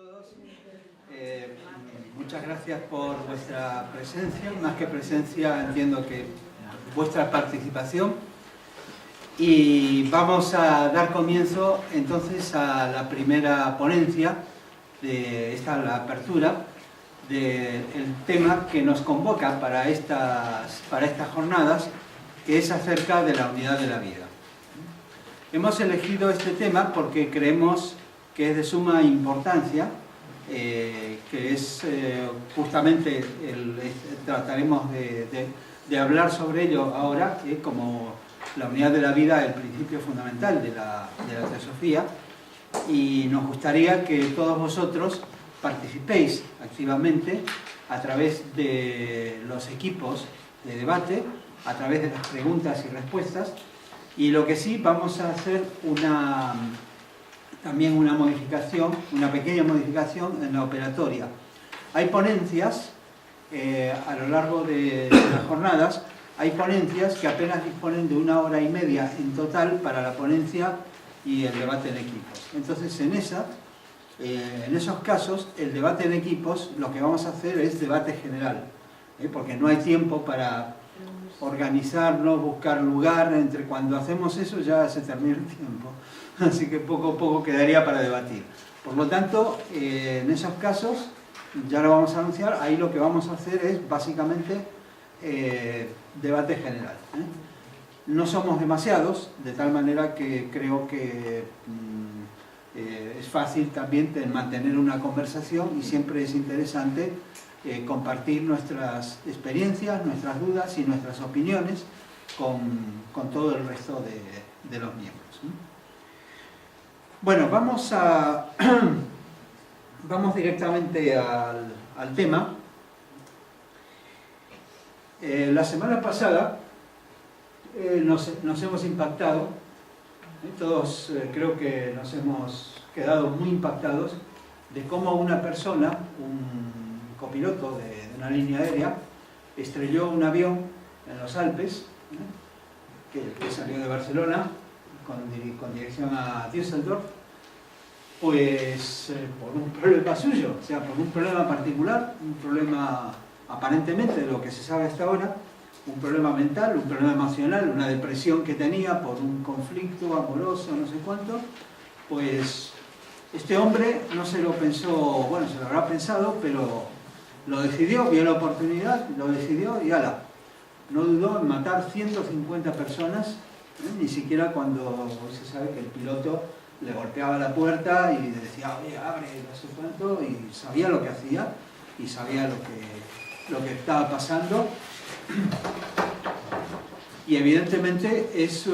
todos. Muchas gracias por vuestra presencia, más que presencia entiendo que vuestra participación, y vamos a dar comienzo entonces a la primera ponencia de la apertura del tema que nos convoca para estas jornadas, que es acerca de la unidad de la vida. Hemos elegido este tema porque creemos que es de suma importancia, que es justamente, trataremos de hablar sobre ello ahora, como la unidad de la vida, el principio fundamental de la teosofía, y nos gustaría que todos vosotros participéis activamente a través de los equipos de debate, a través de las preguntas y respuestas, y lo que sí vamos a hacer también una modificación, una pequeña modificación en la operatoria. Hay ponencias a lo largo de las jornadas, hay ponencias que apenas disponen de 1 hora y media en total para la ponencia y el debate en equipos. Entonces, en esos casos, el debate en equipos, lo que vamos a hacer es debate general, porque no hay tiempo para organizarnos, buscar lugar. Entre cuando hacemos eso ya se termina el tiempo, así que poco a poco quedaría para debatir. Por lo tanto, en esos casos, ya lo vamos a anunciar, ahí lo que vamos a hacer es básicamente debate general. No somos demasiados, de tal manera que creo que es fácil también mantener una conversación, y siempre es interesante compartir nuestras experiencias, nuestras dudas y nuestras opiniones con todo el resto de los miembros. Bueno, vamos directamente al tema. La semana pasada nos hemos impactado, todos creo que nos hemos quedado muy impactados de cómo una persona, un copiloto de una línea aérea, estrelló un avión en los Alpes, que salió de Barcelona con dirección a Düsseldorf, pues por un problema suyo, o sea, por un problema particular, un problema aparentemente, de lo que se sabe hasta ahora, un problema mental, un problema emocional, una depresión que tenía por un conflicto amoroso, no sé cuánto. Pues este hombre no se lo pensó, bueno, se lo habrá pensado, pero lo decidió, vio la oportunidad, lo decidió y ala, no dudó en matar 150 personas, ni siquiera cuando se sabe que el piloto le golpeaba la puerta y decía, oye, abre, no sé cuánto, y sabía lo que hacía y sabía lo que estaba pasando. Y evidentemente es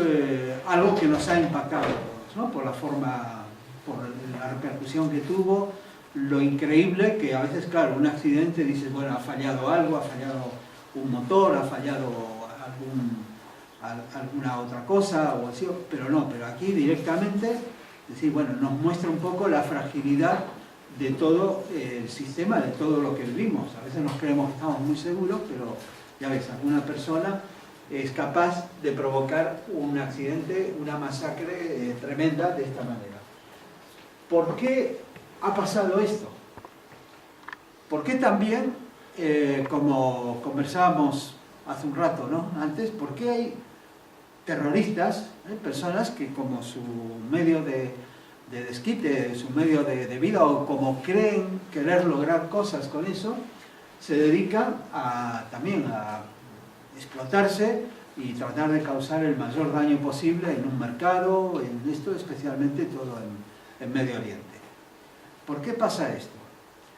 algo que nos ha impactado a todos, ¿no? Por la forma, por la repercusión que tuvo, lo increíble que a veces, claro, un accidente, dices, bueno, ha fallado algo, ha fallado un motor, ha fallado alguna otra cosa, o así, pero no, pero aquí directamente, es decir, bueno, nos muestra un poco la fragilidad de todo el sistema, de todo lo que vivimos. A veces nos creemos que estamos muy seguros, pero ya ves, alguna persona es capaz de provocar un accidente, una masacre tremenda de esta manera. ¿Por qué ha pasado esto? ¿Por qué también, como conversábamos hace un rato, ¿no? Antes, por qué hay terroristas, personas que como su medio de desquite, su medio de vida, o como creen querer lograr cosas con eso, se dedican también a explotarse y tratar de causar el mayor daño posible en un mercado, en esto, especialmente todo en Medio Oriente? ¿Por qué pasa esto?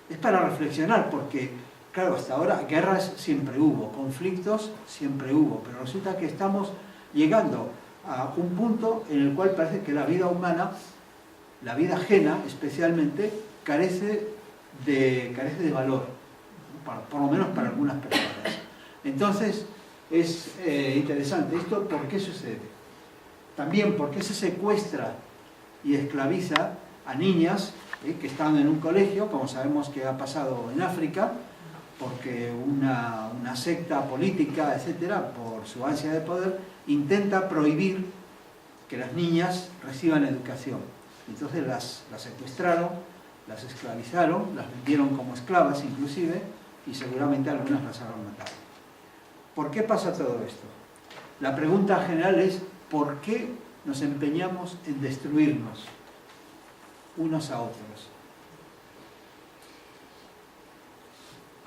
Es para reflexionar, porque, claro, hasta ahora guerras siempre hubo, conflictos siempre hubo, pero resulta que estamos llegando a un punto en el cual parece que la vida humana, la vida ajena especialmente, carece de valor, por lo menos para algunas personas. Entonces, es interesante esto. ¿Por qué sucede? También, ¿por qué se secuestra y esclaviza a niñas que están en un colegio, como sabemos que ha pasado en África, porque una secta política, etcétera, por su ansia de poder, intenta prohibir que las niñas reciban educación? Entonces las secuestraron las esclavizaron, las vendieron como esclavas inclusive, y seguramente algunas las habrán matado. ¿Por qué pasa todo esto? La pregunta general es, ¿por qué nos empeñamos en destruirnos unos a otros?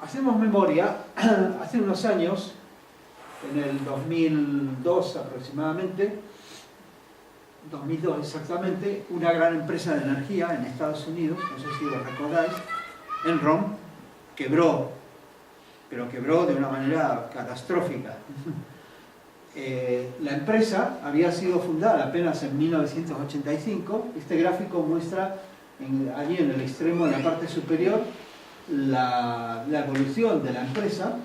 Hacemos memoria, hace unos años, en el 2002 aproximadamente, 2002 exactamente, una gran empresa de energía en Estados Unidos, no sé si lo recordáis, Enron, quebró, pero quebró de una manera catastrófica. La empresa había sido fundada apenas en 1985. Este gráfico muestra allí en el extremo, en la parte superior, la evolución de la empresa,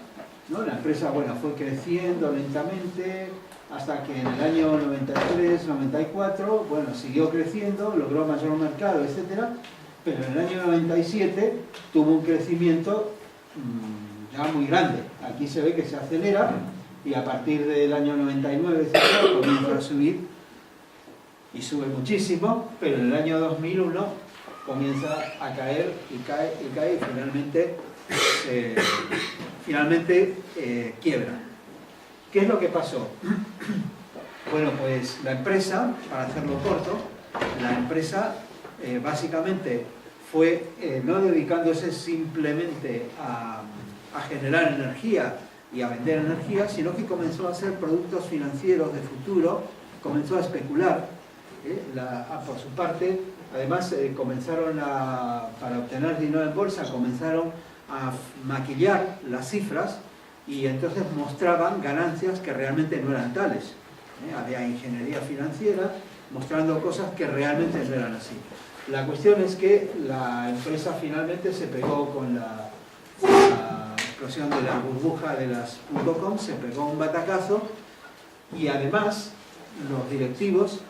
¿no? La empresa, bueno, fue creciendo lentamente hasta que en el año 93, 94, bueno, siguió creciendo, logró mayor mercado, etcétera, pero en el año 97 tuvo un crecimiento ya muy grande. Aquí se ve que se acelera y a partir del año 99, etcétera, comienza a subir y sube muchísimo, pero en el año 2001 comienza a caer y cae y cae y finalmente quiebra. ¿Qué es lo que pasó? Bueno, pues la empresa, para hacerlo corto, la empresa básicamente fue no dedicándose simplemente a generar energía y a vender energía, sino que comenzó a hacer productos financieros de futuro, comenzó a especular. Por su parte, además para obtener dinero en bolsa, comenzaron a maquillar las cifras y entonces mostraban ganancias que realmente no eran tales. Había ingeniería financiera mostrando cosas que realmente no eran así. La cuestión es que la empresa finalmente se pegó con la explosión de la burbuja de las .com, se pegó un batacazo y además los directivos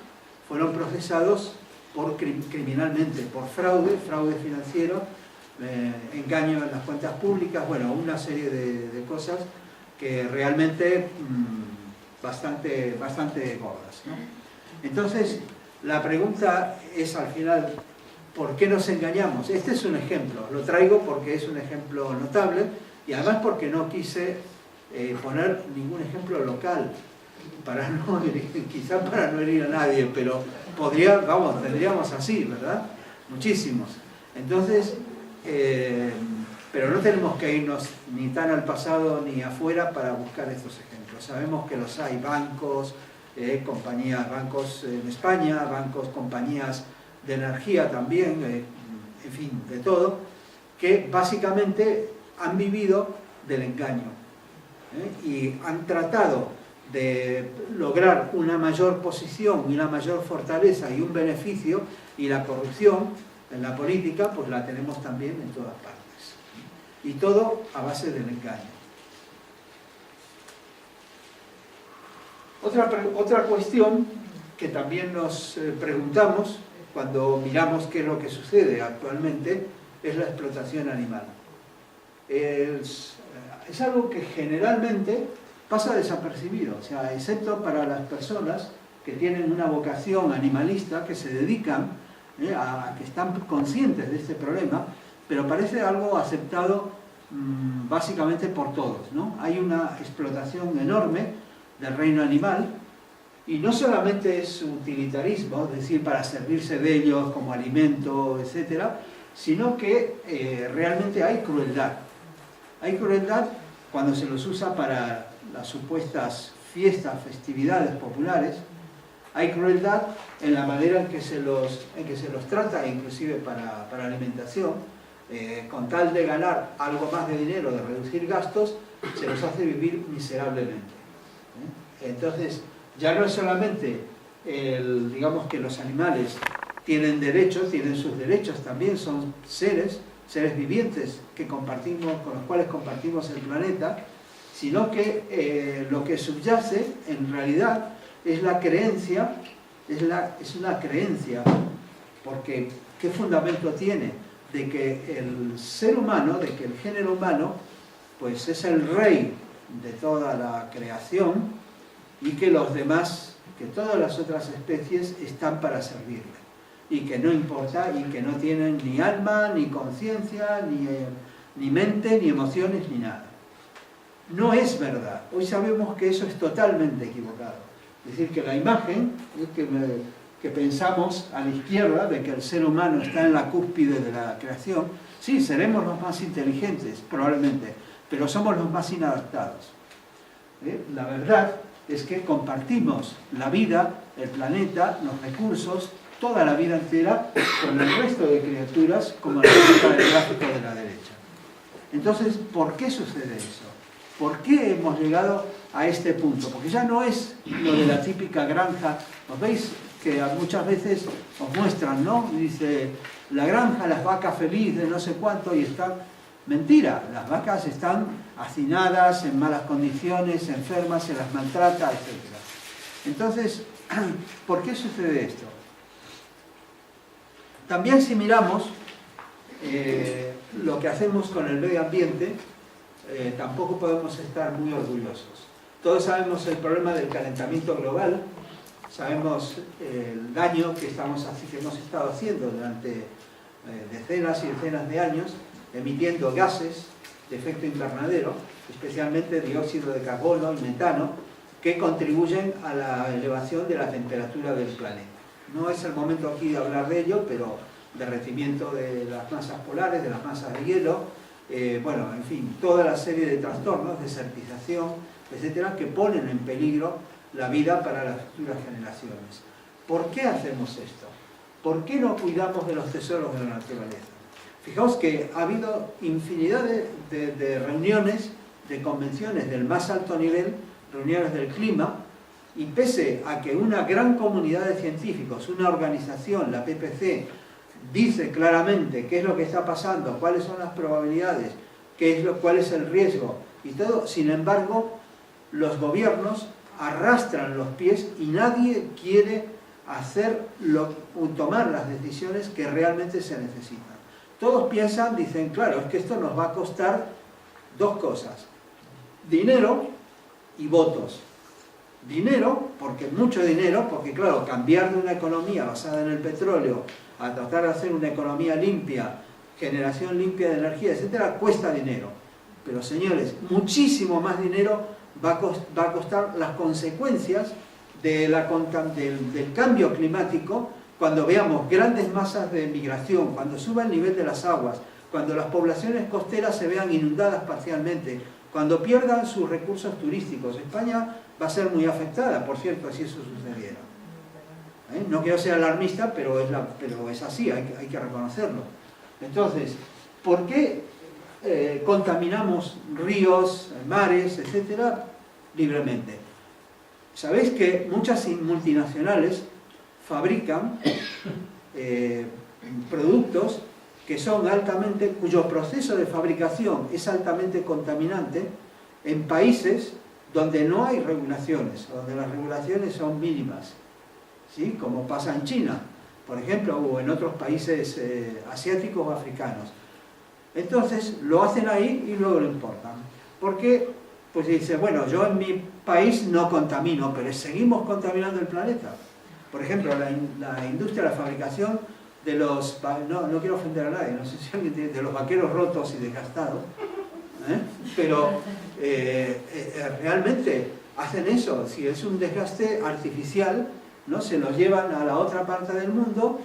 fueron procesados criminalmente por fraude financiero, engaño en las cuentas públicas, bueno, una serie de cosas que realmente bastante gordas, ¿no? Entonces, la pregunta es al final, ¿por qué nos engañamos? Este es un ejemplo, lo traigo porque es un ejemplo notable y además porque no quise poner ningún ejemplo local, quizás para no herir a nadie, pero tendríamos así, ¿verdad? Muchísimos. Entonces, pero no tenemos que irnos ni tan al pasado ni afuera para buscar estos ejemplos. Sabemos que los hay, bancos, compañías, bancos en España, compañías de energía también, en fin, de todo, que básicamente han vivido del engaño y han tratado de lograr una mayor posición y una mayor fortaleza y un beneficio, y la corrupción en la política pues la tenemos también en todas partes, y todo a base del engaño. Otra cuestión que también nos preguntamos cuando miramos qué es lo que sucede actualmente es la explotación animal. Es algo que generalmente pasa desapercibido, o sea, excepto para las personas que tienen una vocación animalista, que se dedican que están conscientes de este problema, pero parece algo aceptado básicamente por todos, ¿no? Hay una explotación enorme del reino animal, y no solamente es utilitarismo, es decir, para servirse de ellos como alimento, etcétera, sino que realmente hay crueldad. Hay crueldad cuando se los usa para las supuestas fiestas, festividades populares. Hay crueldad en la manera en que se los trata, inclusive para alimentación, con tal de ganar algo más de dinero, de reducir gastos, se los hace vivir miserablemente. Entonces, ya no es solamente digamos que los animales tienen derechos, tienen sus derechos también, son seres vivientes con los cuales compartimos el planeta, sino que lo que subyace en realidad es la creencia, es una creencia, porque ¿qué fundamento tiene? De que el ser humano, de que el género humano, pues es el rey de toda la creación, y que los demás, que todas las otras especies están para servirle. y que no importa, y que no tienen ni alma, ni conciencia, ni mente, ni emociones, ni nada. No es verdad. Hoy sabemos que eso es totalmente equivocado. Es decir, que la imagen que pensamos a la izquierda de que el ser humano está en la cúspide de la creación, sí, seremos los más inteligentes, probablemente, pero somos los más inadaptados. La verdad es que compartimos la vida, el planeta, los recursos, toda la vida entera con el resto de criaturas, como la muestra del gráfico de la derecha. Entonces, ¿por qué sucede eso? ¿Por qué hemos llegado a este punto? Porque ya no es lo de la típica granja. ¿Os veis que muchas veces os muestran, ¿no? Dice, la granja, las vacas felices, no sé cuánto, y están... Mentira, las vacas están hacinadas, en malas condiciones, enfermas, se las maltrata, etc. Entonces, ¿por qué sucede esto? También si miramos lo que hacemos con el medio ambiente, tampoco podemos estar muy orgullosos. Todos sabemos el problema del calentamiento global, sabemos el daño que hemos estado haciendo durante decenas y decenas de años, emitiendo gases de efecto invernadero, especialmente dióxido de carbono y metano, que contribuyen a la elevación de la temperatura del planeta. No es el momento aquí de hablar de ello, pero derretimiento de las masas polares, de las masas de hielo, bueno, en fin, toda la serie de trastornos, desertización, etcétera, que ponen en peligro la vida para las futuras generaciones. ¿Por qué hacemos esto? ¿Por qué no cuidamos de los tesoros de la naturaleza? Fijaos que ha habido infinidad de reuniones, de convenciones del más alto nivel, reuniones del clima, y pese a que una gran comunidad de científicos, una organización, la PPC, dice claramente qué es lo que está pasando, cuáles son las probabilidades, cuál es el riesgo y todo, sin embargo, los gobiernos arrastran los pies y nadie quiere tomar las decisiones que realmente se necesitan. Todos piensan, dicen, claro, es que esto nos va a costar dos cosas: dinero y votos. Dinero, mucho dinero, porque claro, cambiar de una economía basada en el petróleo a tratar de hacer una economía limpia, generación limpia de energía, etcétera, cuesta dinero. Pero señores, muchísimo más dinero va a costar las consecuencias del cambio climático, cuando veamos grandes masas de migración, cuando suba el nivel de las aguas, cuando las poblaciones costeras se vean inundadas parcialmente, cuando pierdan sus recursos turísticos. España va a ser muy afectada, por cierto, si eso sucediera. No quiero ser alarmista, pero es así, hay que reconocerlo. Entonces, ¿por qué contaminamos ríos, mares, etcétera, libremente? Sabéis que muchas multinacionales fabrican productos cuyo proceso de fabricación es altamente contaminante en países donde no hay regulaciones, donde las regulaciones son mínimas, ¿sí? Como pasa en China, por ejemplo, o en otros países asiáticos o africanos. Entonces lo hacen ahí y luego lo importan. Porque, pues dice, bueno, yo en mi país no contamino, pero seguimos contaminando el planeta. Por ejemplo, la industria de la fabricación de los, no quiero ofender a nadie, no sé si alguien tiene, de los vaqueros rotos y desgastados, pero realmente hacen eso. Si es un desgaste artificial, ¿no? Se los llevan a la otra parte del mundo,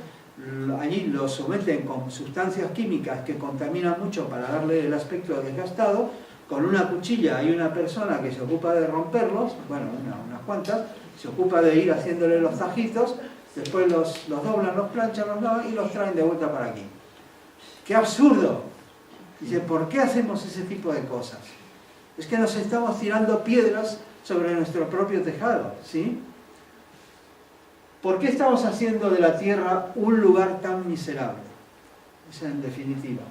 allí los someten con sustancias químicas que contaminan mucho para darle el aspecto desgastado. Con una cuchilla hay una persona que se ocupa de romperlos, bueno, unas cuantas, se ocupa de ir haciéndole los tajitos, después los doblan, los planchan, los lavan y los traen de vuelta para aquí. ¡Qué absurdo! Dice, ¿por qué hacemos ese tipo de cosas? Es que nos estamos tirando piedras sobre nuestro propio tejado, ¿sí? ¿Por qué estamos haciendo de la Tierra un lugar tan miserable? Esa en definitiva.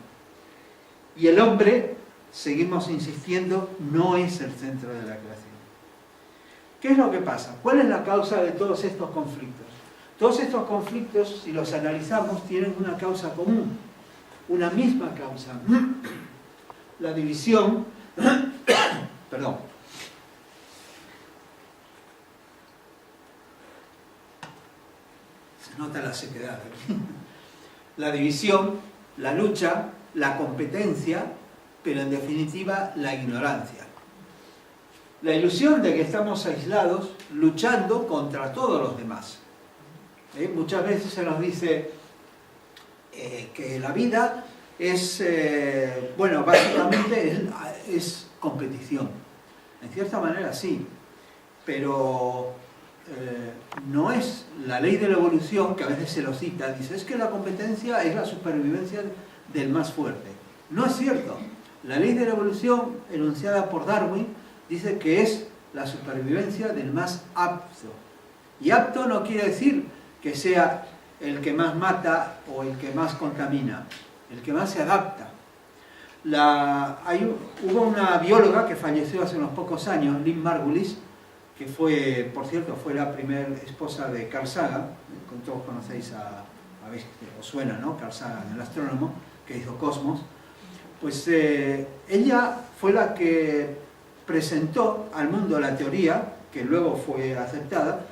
Y el hombre, seguimos insistiendo, no es el centro de la creación. ¿Qué es lo que pasa? ¿Cuál es la causa de todos estos conflictos? Todos estos conflictos, si los analizamos, tienen una causa común, una misma causa. La división, perdón, se nota la sequedad. La división, la lucha, la competencia, pero en definitiva la ignorancia. La ilusión de que estamos aislados luchando contra todos los demás. Muchas veces se nos dice que la vida es, bueno, básicamente es competición. En cierta manera sí, pero no es la ley de la evolución, que a veces se lo cita, dice, es que la competencia es la supervivencia del más fuerte. No es cierto. La ley de la evolución, enunciada por Darwin, dice que es la supervivencia del más apto. Y apto no quiere decir que sea el que más mata o el que más contamina, el que más se adapta. Hubo una bióloga que falleció hace unos pocos años, Lynn Margulis, que fue, por cierto, fue la primera esposa de Carl Sagan. Todos conocéis veis que os suena, ¿no? Carl Sagan, el astrónomo que hizo Cosmos. Pues ella fue la que presentó al mundo la teoría, que luego fue aceptada,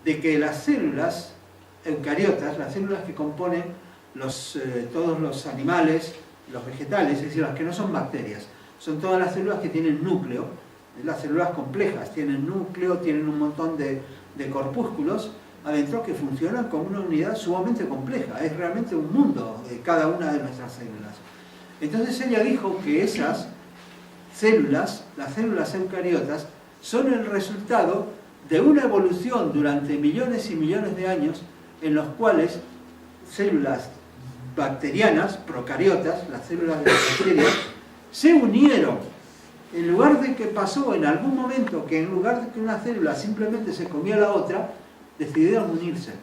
de que las células eucariotas, las células que componen todos los animales, los vegetales, es decir, las que no son bacterias, son todas las células que tienen núcleo, las células complejas, tienen núcleo, tienen un montón de corpúsculos adentro que funcionan como una unidad sumamente compleja, es realmente un mundo de cada una de nuestras células. Entonces ella dijo que esas células, las células eucariotas, son el resultado de una evolución durante millones y millones de años en los cuales células bacterianas, procariotas, las células de las bacterias, se unieron. En lugar de que pasó en algún momento que en lugar de que una célula simplemente se comía a la otra, decidieron unirse.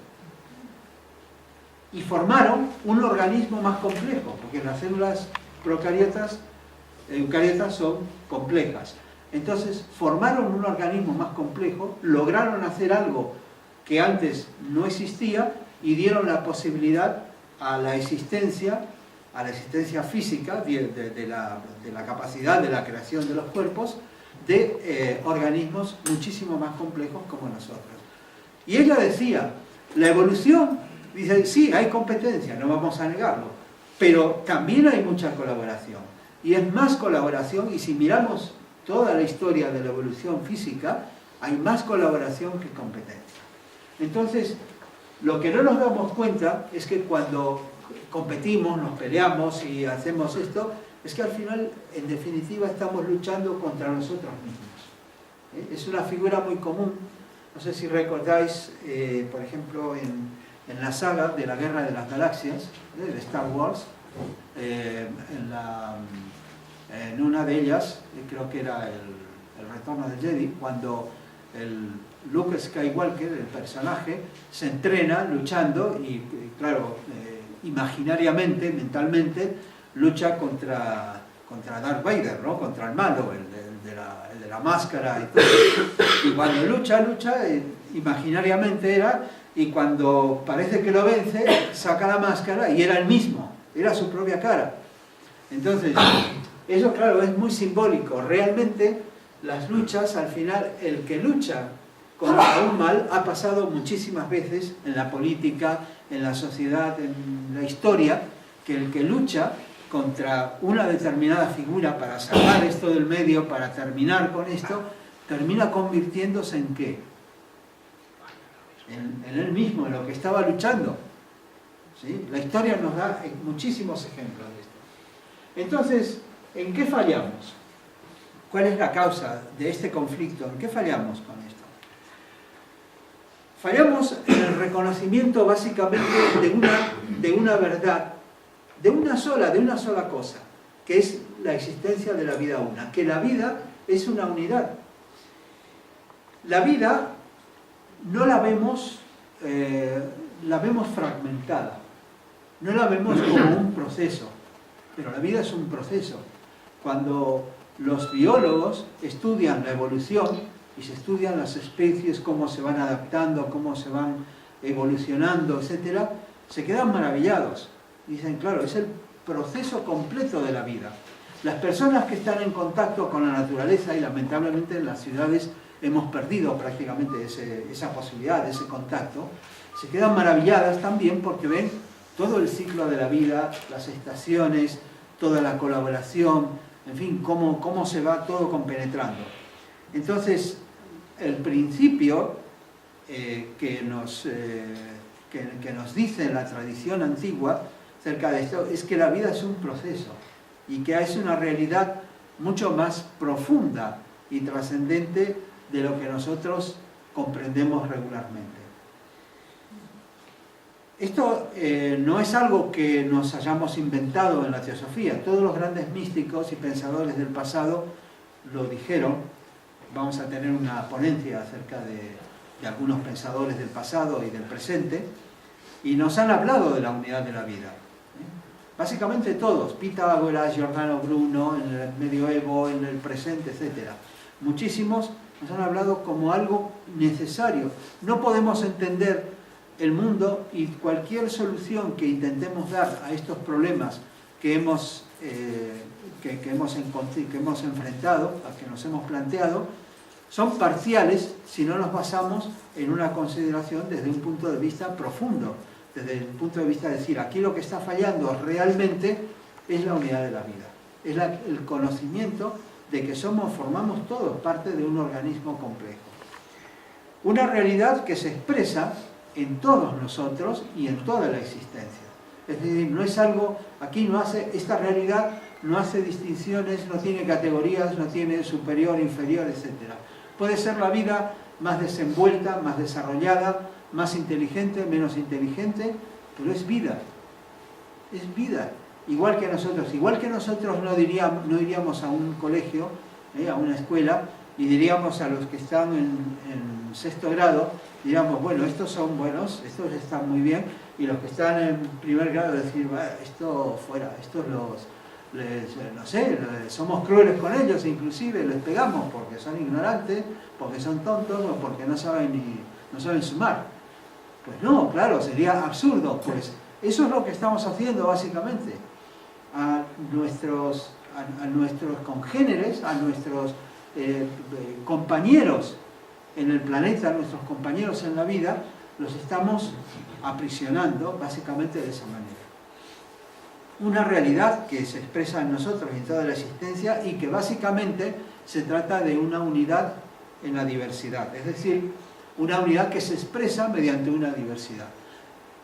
Y formaron un organismo más complejo, porque las células procariotas, eucariotas son complejas. Entonces formaron un organismo más complejo, lograron hacer algo que antes no existía y dieron la posibilidad a la existencia física de la capacidad de la creación de los cuerpos de organismos muchísimo más complejos como nosotros. Y ella decía, la evolución, dice, sí, hay competencia, no vamos a negarlo, pero también hay mucha colaboración. Y es más colaboración, y si miramos toda la historia de la evolución física, hay más colaboración que competencia. Entonces, lo que no nos damos cuenta es que cuando competimos, nos peleamos y hacemos esto, es que al final, en definitiva, estamos luchando contra nosotros mismos. Es una figura muy común. No sé si recordáis, por ejemplo, en la saga de la Guerra de las Galaxias, de Star Wars, en una de ellas, creo que era el Retorno del Jedi, cuando Luke Skywalker, el personaje, se entrena luchando y claro, imaginariamente, mentalmente, lucha contra Darth Vader, ¿no? Contra el malo, el de la máscara y todo. Y cuando lucha, imaginariamente era, y cuando parece que lo vence, saca la máscara y era el mismo, era su propia cara. Entonces, eso claro, es muy simbólico. Realmente, las luchas, al final, el que lucha contra un mal ha pasado muchísimas veces en la política, en la sociedad, en la historia, que el que lucha contra una determinada figura para sacar esto del medio, para terminar con esto, termina convirtiéndose en ¿qué? En él mismo, en lo que estaba luchando. ¿Sí? La historia nos da muchísimos ejemplos de esto. Entonces, ¿en qué fallamos? ¿Cuál es la causa de este conflicto? ¿En qué fallamos con esto? Fallamos en el reconocimiento básicamente de una verdad, de una sola cosa, que es la existencia de la vida una, que la vida es una unidad. La vida no la vemos fragmentada, no la vemos como un proceso, pero la vida es un proceso. Cuando los biólogos estudian la evolución y se estudian las especies, cómo se van adaptando, cómo se van evolucionando, etc., se quedan maravillados. Dicen, claro, es el proceso completo de la vida. Las personas que están en contacto con la naturaleza, y lamentablemente en las ciudades hemos perdido prácticamente esa posibilidad, ese contacto, se quedan maravilladas también porque ven todo el ciclo de la vida, las estaciones, toda la colaboración, en fin, cómo se va todo compenetrando. Entonces, el principio que nos dice la tradición antigua acerca de esto es que la vida es un proceso y que es una realidad mucho más profunda y trascendente de lo que nosotros comprendemos regularmente. Esto no es algo que nos hayamos inventado en la teosofía. Todos los grandes místicos y pensadores del pasado lo dijeron. Vamos a tener una ponencia acerca de algunos pensadores del pasado y del presente, y nos han hablado de la unidad de la vida. Básicamente todos, Pitágoras, Giordano Bruno, en el medioevo, en el presente, etc. Muchísimos nos han hablado como algo necesario. No podemos entender el mundo y cualquier solución que intentemos dar a estos problemas que hemos enfrentado, a que nos hemos planteado, son parciales si no nos basamos en una consideración desde un punto de vista profundo, desde el punto de vista de decir, aquí lo que está fallando realmente es la unidad de la vida, es el conocimiento de que formamos todos parte de un organismo complejo. Una realidad que se expresa en todos nosotros y en toda la existencia. Es decir, no es algo, esta realidad no hace distinciones, no tiene categorías, no tiene superior, inferior, etc. Puede ser la vida más desenvuelta, más desarrollada, más inteligente, menos inteligente, pero es vida. Es vida. Igual que nosotros no iríamos a un colegio, a una escuela, y diríamos a los que están en sexto grado, diríamos, bueno, estos son buenos, estos están muy bien, y los que están en primer grado decir, esto fuera, estos somos crueles con ellos, inclusive les pegamos porque son ignorantes, porque son tontos o porque no saben sumar. Pues no, claro, sería absurdo. Pues eso es lo que estamos haciendo básicamente. A nuestros congéneres, a nuestros compañeros en el planeta, a nuestros compañeros en la vida, los estamos aprisionando básicamente de esa manera. Una realidad que se expresa en nosotros y en toda la existencia y que básicamente se trata de una unidad en la diversidad, es decir, una unidad que se expresa mediante una diversidad.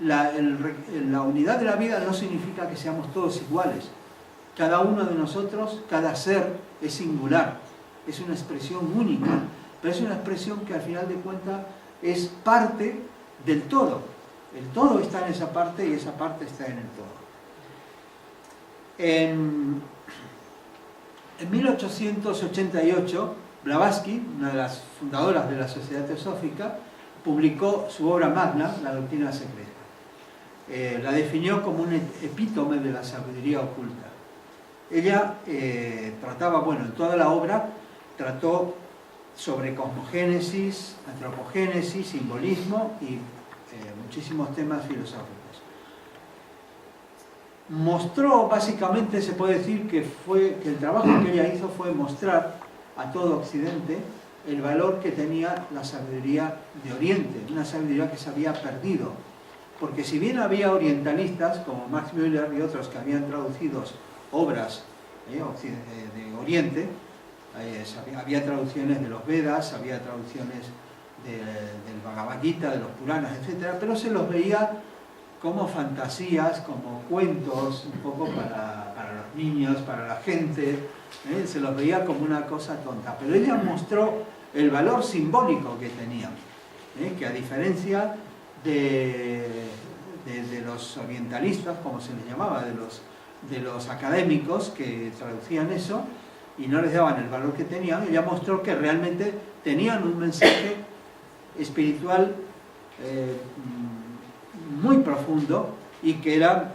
La unidad de la vida no significa que seamos todos iguales. Cada uno de nosotros, cada ser es singular, es una expresión única, pero es una expresión que al final de cuentas es parte del todo. El todo está en esa parte y esa parte está en el todo. En 1888, Blavatsky, una de las fundadoras de la Sociedad Teosófica, publicó su obra magna, La Doctrina Secreta. La definió como un epítome de la sabiduría oculta. Ella trataba, en toda la obra, trató sobre cosmogénesis, antropogénesis, simbolismo y muchísimos temas filosóficos. Mostró, básicamente se puede decir que el trabajo que ella hizo fue mostrar a todo Occidente el valor que tenía la sabiduría de Oriente, una sabiduría que se había perdido. Porque si bien había orientalistas, como Max Müller y otros que habían traducido obras de Oriente, había traducciones de los Vedas, había traducciones del Bhagavad Gita, de los Puranas, etc., pero se los veía como fantasías, como cuentos, un poco para los niños, para la gente, se los veía como una cosa tonta. Pero ella mostró el valor simbólico que tenían, que a diferencia de los orientalistas, como se les llamaba, de los académicos que traducían eso y no les daban el valor que tenían, ella mostró que realmente tenían un mensaje espiritual muy profundo y que era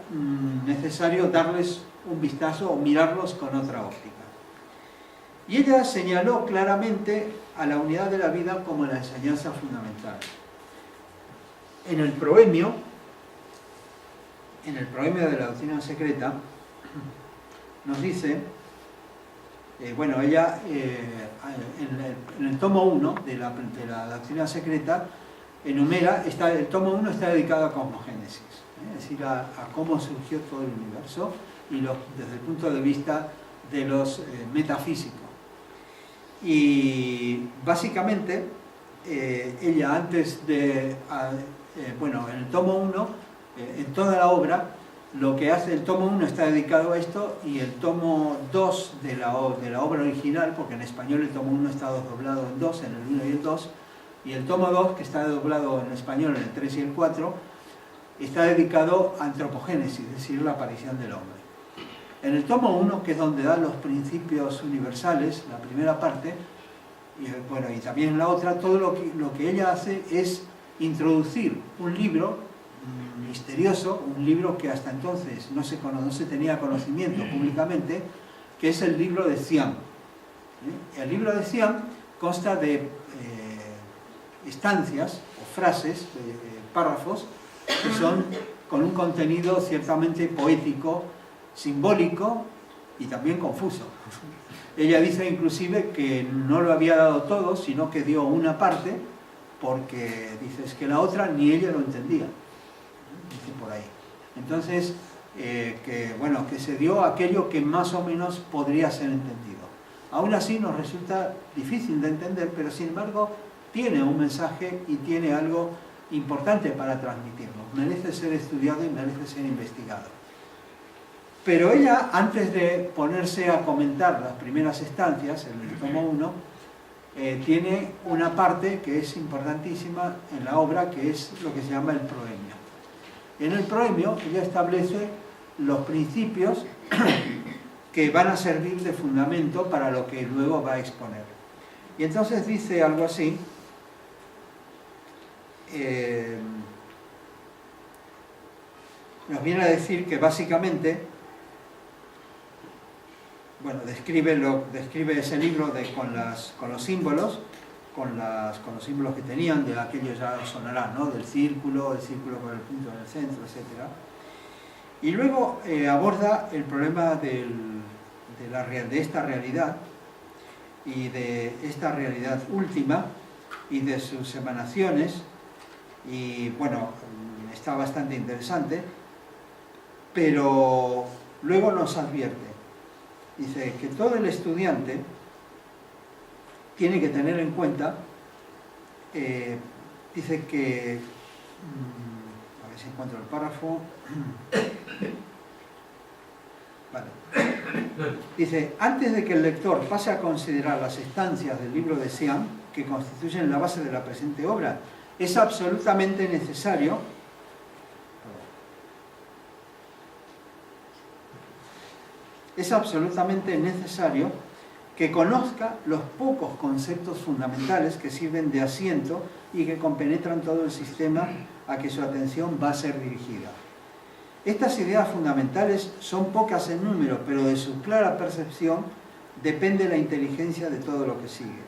necesario darles un vistazo o mirarlos con otra óptica. Y ella señaló claramente a la unidad de la vida como la enseñanza fundamental. En el proemio de la Doctrina Secreta, nos dice, ella en el tomo 1 de la Doctrina Secreta enumera, el tomo 1 está dedicado a cosmogénesis, es decir, a cómo surgió todo el universo y desde el punto de vista de los metafísicos. Y básicamente ella antes de, bueno, en el tomo 1, en toda la obra, lo que hace, el tomo 1 está dedicado a esto, y el tomo 2 de la obra original, porque en español el tomo 1 está doblado en dos, en el 1 y el 2, y el tomo 2, que está doblado en español en el 3 y el 4, está dedicado a antropogénesis, es decir, la aparición del hombre. En el tomo 1, que es donde da los principios universales, la primera parte, y, bueno, y también en la otra, todo lo que ella hace es introducir un libro misterioso, un libro que hasta entonces no se tenía conocimiento públicamente, que es el libro de Siam. El libro de Siam consta de estancias o frases, párrafos, que son con un contenido ciertamente poético, simbólico y también confuso. Ella dice inclusive que no lo había dado todo, sino que dio una parte, porque dice es que la otra ni ella lo entendía, dice por ahí. Entonces, que se dio aquello que más o menos podría ser entendido. Aún así nos resulta difícil de entender, pero sin embargo tiene un mensaje y tiene algo importante para transmitirlo. Merece ser estudiado y merece ser investigado. Pero ella, antes de ponerse a comentar las primeras estancias, en el tomo 1, tiene una parte que es importantísima en la obra, que es lo que se llama el proemio. En el proemio ella establece los principios que van a servir de fundamento para lo que luego va a exponer. Y entonces dice algo así, nos viene a decir que básicamente, bueno, describe ese libro con los símbolos, con los símbolos que tenían, de aquello ya sonará, ¿no? Del círculo, el círculo con el punto en el centro, etc. Y luego aborda el problema de esta realidad, y de esta realidad última, y de sus emanaciones, y bueno, está bastante interesante, pero luego nos advierte. Dice que todo el estudiante tiene que tener en cuenta, dice que, a ver si encuentro el párrafo, vale. Dice, antes de que el lector pase a considerar las estancias del libro de Siam, que constituyen la base de la presente obra, es absolutamente necesario que conozca los pocos conceptos fundamentales que sirven de asiento y que compenetran todo el sistema a que su atención va a ser dirigida. Estas ideas fundamentales son pocas en número, pero de su clara percepción depende la inteligencia de todo lo que sigue.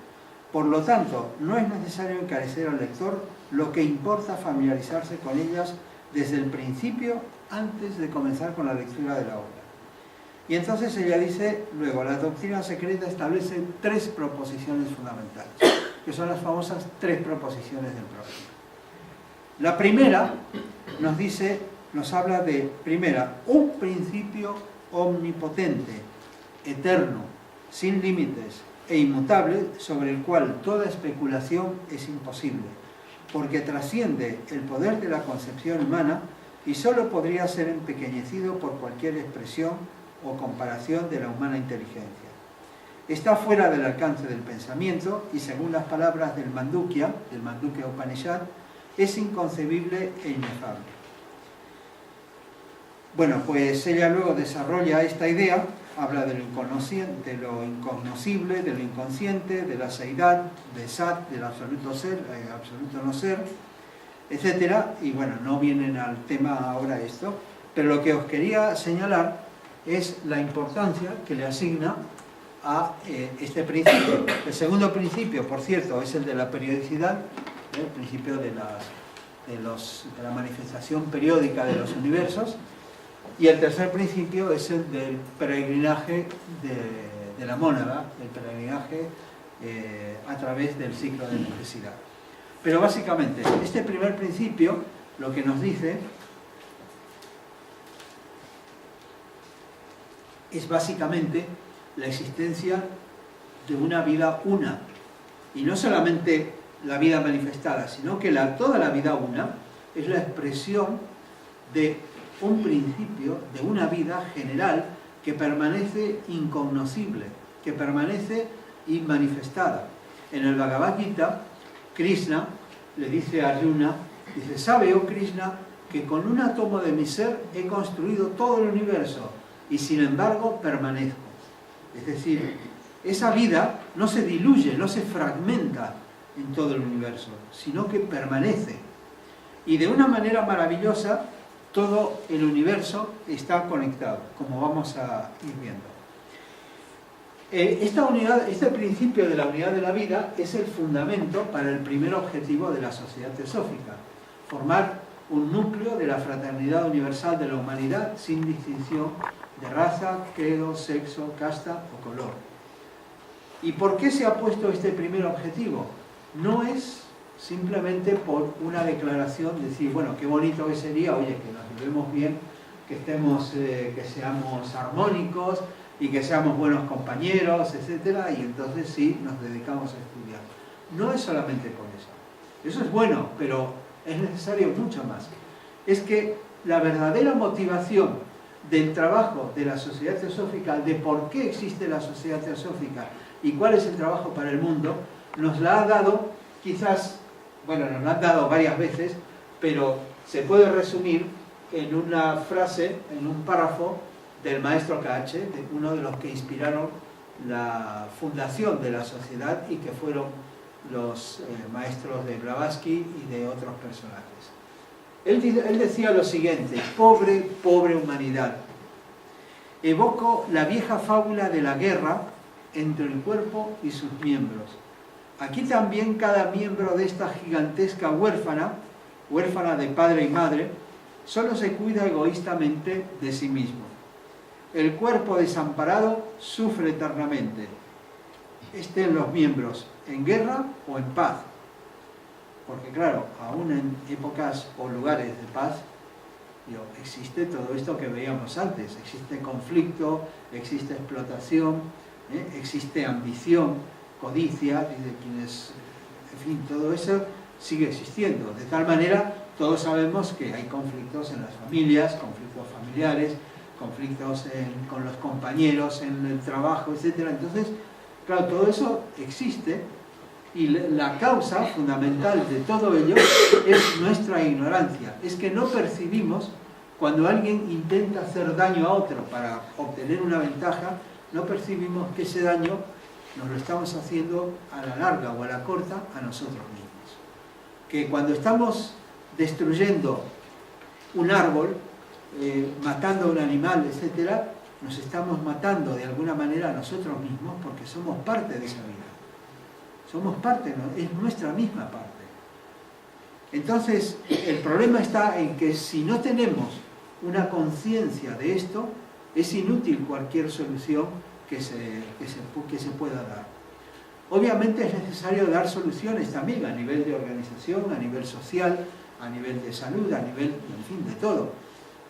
Por lo tanto, no es necesario encarecer al lector, lo que importa familiarizarse con ellas desde el principio, antes de comenzar con la lectura de la obra. Y entonces ella dice, luego, la doctrina secreta establece 3 proposiciones fundamentales, que son las famosas 3 proposiciones del programa. La primera nos habla de, primera, un principio omnipotente, eterno, sin límites e inmutable, sobre el cual toda especulación es imposible, porque trasciende el poder de la concepción humana y solo podría ser empequeñecido por cualquier expresión o comparación de la humana inteligencia. Está fuera del alcance del pensamiento y, según las palabras del Mandukya Upanishad, es inconcebible e inefable. Bueno, pues ella luego desarrolla esta idea, habla de lo inconsciente, de lo incognoscible, de lo inconsciente, de la seidad, de Sat, del absoluto ser, absoluto no ser, etc. Y bueno, no vienen al tema ahora esto, pero lo que os quería señalar es la importancia que le asigna a este principio. El segundo principio, por cierto, es el de la periodicidad, el principio de la manifestación periódica de los universos, y el tercer principio es el del peregrinaje de la mónada, el peregrinaje a través del ciclo de necesidad. Pero básicamente, este primer principio lo que nos dice es básicamente la existencia de una vida una. Y no solamente la vida manifestada, sino que toda la vida una es la expresión de un principio, de una vida general que permanece incognoscible, que permanece inmanifestada. En el Bhagavad Gita, Krishna le dice a Arjuna, dice, ¿sabe, oh Krishna, que con un átomo de mi ser he construido todo el universo y sin embargo permanezco? Es decir, esa vida no se diluye, no se fragmenta en todo el universo, sino que permanece. Y de una manera maravillosa, todo el universo está conectado, como vamos a ir viendo. Este principio de la unidad de la vida es el fundamento para el primer objetivo de la sociedad teosófica, formar un núcleo de la fraternidad universal de la humanidad sin distinción de raza, credo, sexo, casta o color. ¿Y por qué se ha puesto este primer objetivo? No es simplemente por una declaración de decir, bueno, qué bonito que sería, oye, que nos llevemos bien, que estemos, que seamos armónicos y que seamos buenos compañeros, etcétera, y entonces sí nos dedicamos a estudiar. No es solamente por eso. Eso es bueno, pero es necesario mucho más. Es que la verdadera motivación del trabajo de la sociedad teosófica, de por qué existe la sociedad teosófica y cuál es el trabajo para el mundo, nos la ha dado, quizás, bueno, nos la han dado varias veces, pero se puede resumir en una frase, en un párrafo del maestro KH, de uno de los que inspiraron la fundación de la sociedad y que fueron los maestros de Blavatsky y de otros personajes. Él decía lo siguiente: pobre, pobre humanidad. Evoco la vieja fábula de la guerra entre el cuerpo y sus miembros. Aquí también cada miembro de esta gigantesca huérfana de padre y madre, solo se cuida egoístamente de sí mismo. El cuerpo desamparado sufre eternamente, estén los miembros en guerra o en paz. Porque claro, aún en épocas o lugares de paz, existe todo esto que veíamos antes. Existe conflicto, existe explotación, existe ambición, codicia, y de quienes, en fin, todo eso sigue existiendo. De tal manera, todos sabemos que hay conflictos en las familias, conflictos familiares, conflictos con los compañeros, en el trabajo, etc. Entonces, claro, todo eso existe y la causa fundamental de todo ello es nuestra ignorancia. Es que no percibimos, cuando alguien intenta hacer daño a otro para obtener una ventaja, no percibimos que ese daño nos lo estamos haciendo a la larga o a la corta a nosotros mismos. Que cuando estamos destruyendo un árbol, matando a un animal, etc., nos estamos matando de alguna manera a nosotros mismos porque somos parte de esa vida. Somos parte, es nuestra misma parte. Entonces, el problema está en que si no tenemos una conciencia de esto, es inútil cualquier solución que se pueda dar. Obviamente es necesario dar soluciones también a nivel de organización, a nivel social, a nivel de salud, a nivel, en fin, de todo.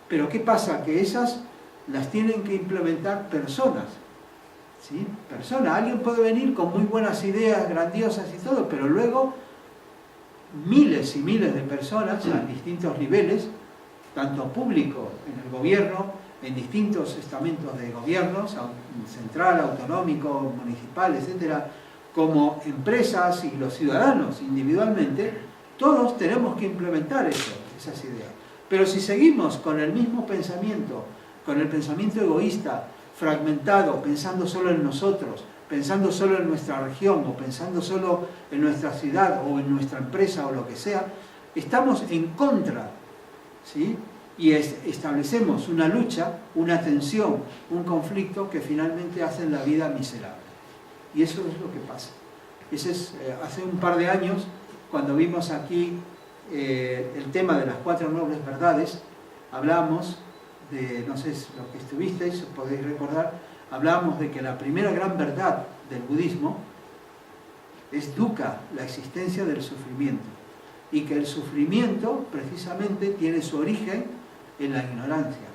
Pero ¿qué pasa? Que esas las tienen que implementar personas. ¿Sí? Personas. Alguien puede venir con muy buenas ideas, grandiosas y todo, pero luego miles y miles de personas a distintos niveles, tanto público, en el gobierno, en distintos estamentos de gobiernos, central, autonómico, municipal, etcétera, como empresas y los ciudadanos individualmente, todos tenemos que implementar eso, esas ideas. Pero si seguimos con el mismo pensamiento, con el pensamiento egoísta, fragmentado, pensando solo en nosotros, pensando solo en nuestra región, o pensando solo en nuestra ciudad, o en nuestra empresa, o lo que sea, estamos en contra, ¿sí? Y establecemos una lucha, una tensión, un conflicto que finalmente hacen la vida miserable. Y eso es lo que pasa. Hace un par de años, cuando vimos aquí el tema de las 4 nobles verdades, hablamos de, no sé, los que estuvisteis, podéis recordar, hablábamos de que la primera gran verdad del budismo es dukkha, la existencia del sufrimiento. y que el sufrimiento precisamente tiene su origen en la ignorancia,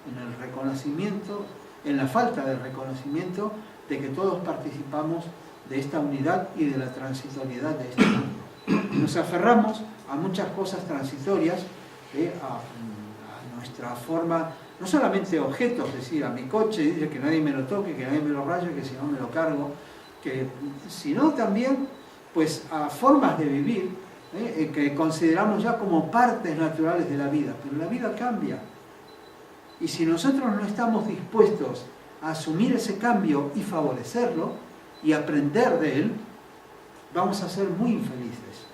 en el reconocimiento, en la falta de reconocimiento de que todos participamos de esta unidad y de la transitoriedad de este mundo. Nos aferramos a muchas cosas transitorias, a nuestra forma, no solamente objetos, es decir, a mi coche, dice que nadie me lo toque, que nadie me lo raye, que si no me lo cargo, sino también pues a formas de vivir que consideramos ya como partes naturales de la vida, pero la vida cambia. Y si nosotros no estamos dispuestos a asumir ese cambio y favorecerlo y aprender de él, vamos a ser muy infelices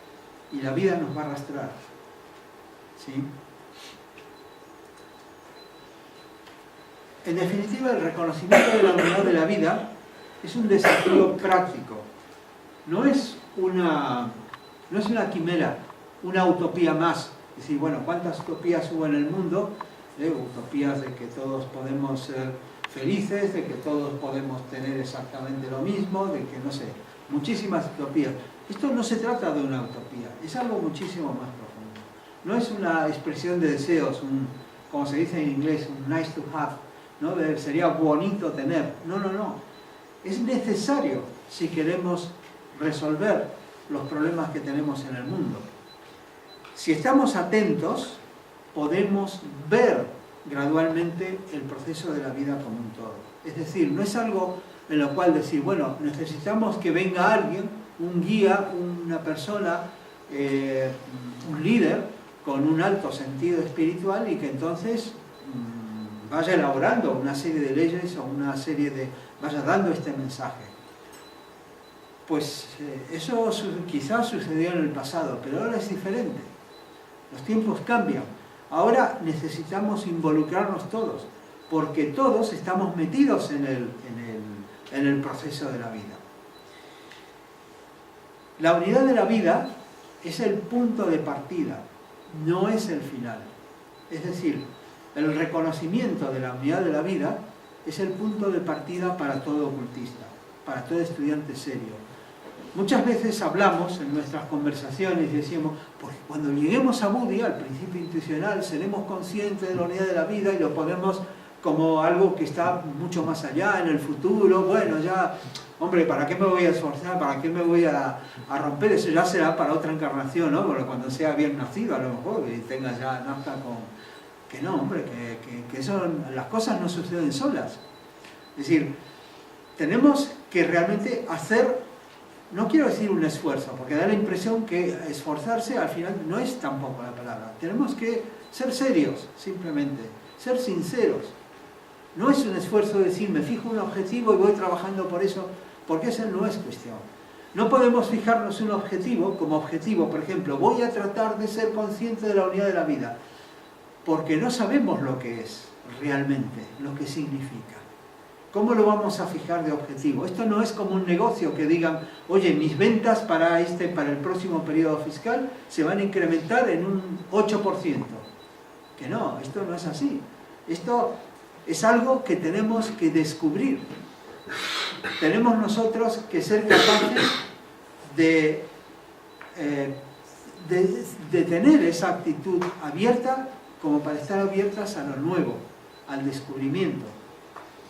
y la vida nos va a arrastrar. ¿Sí? En definitiva, el reconocimiento de la unidad de la vida es un desafío práctico. No es una quimera, una utopía más. Es decir, bueno, ¿cuántas utopías hubo en el mundo? Utopías de que todos podemos ser felices, de que todos podemos tener exactamente lo mismo, de que, no sé, muchísimas utopías. Esto no se trata de una utopía, es algo muchísimo más profundo. No es una expresión de deseos, como se dice en inglés, un nice to have, ¿no? Sería bonito tener. No, no, no. Es necesario si queremos resolver los problemas que tenemos en el mundo. Si estamos atentos, podemos ver gradualmente el proceso de la vida como un todo. Es decir, no es algo en lo cual decir, bueno, necesitamos que venga alguien, un guía, una persona, un líder con un alto sentido espiritual y que entonces vaya elaborando una serie de leyes o vaya dando este mensaje. Pues eso quizás sucedió en el pasado, pero ahora es diferente. Los tiempos cambian. Ahora necesitamos involucrarnos todos, porque todos estamos metidos en el proceso de la vida. La unidad de la vida es el punto de partida, no es el final. Es decir, el reconocimiento de la unidad de la vida es el punto de partida para todo ocultista, para todo estudiante serio. Muchas veces hablamos en nuestras conversaciones y decimos, porque cuando lleguemos a Buddhi, al principio intuicional, seremos conscientes de la unidad de la vida y lo ponemos como algo que está mucho más allá, en el futuro. Bueno, ya, hombre, ¿para qué me voy a esforzar? ¿Para qué me voy a romper? Eso ya será para otra encarnación, ¿no? Bueno, cuando sea bien nacido, a lo mejor, y tenga ya nazca con... Que no, hombre, que eso, las cosas no suceden solas. Es decir, tenemos que realmente hacer, no quiero decir un esfuerzo, porque da la impresión que esforzarse al final no es tampoco la palabra. Tenemos que ser serios, simplemente, ser sinceros. No es un esfuerzo de decir, me fijo un objetivo y voy trabajando por eso, porque esa no es cuestión. No podemos fijarnos un objetivo como objetivo, por ejemplo, voy a tratar de ser consciente de la unidad de la vida, porque no sabemos lo que es realmente, lo que significa. ¿Cómo lo vamos a fijar de objetivo? Esto no es como un negocio que digan, oye, mis ventas para el próximo periodo fiscal se van a incrementar en un 8%. Que no, esto no es así. Esto es algo que tenemos que descubrir. Tenemos nosotros que ser capaces de tener esa actitud abierta como para estar abiertas a lo nuevo, al descubrimiento.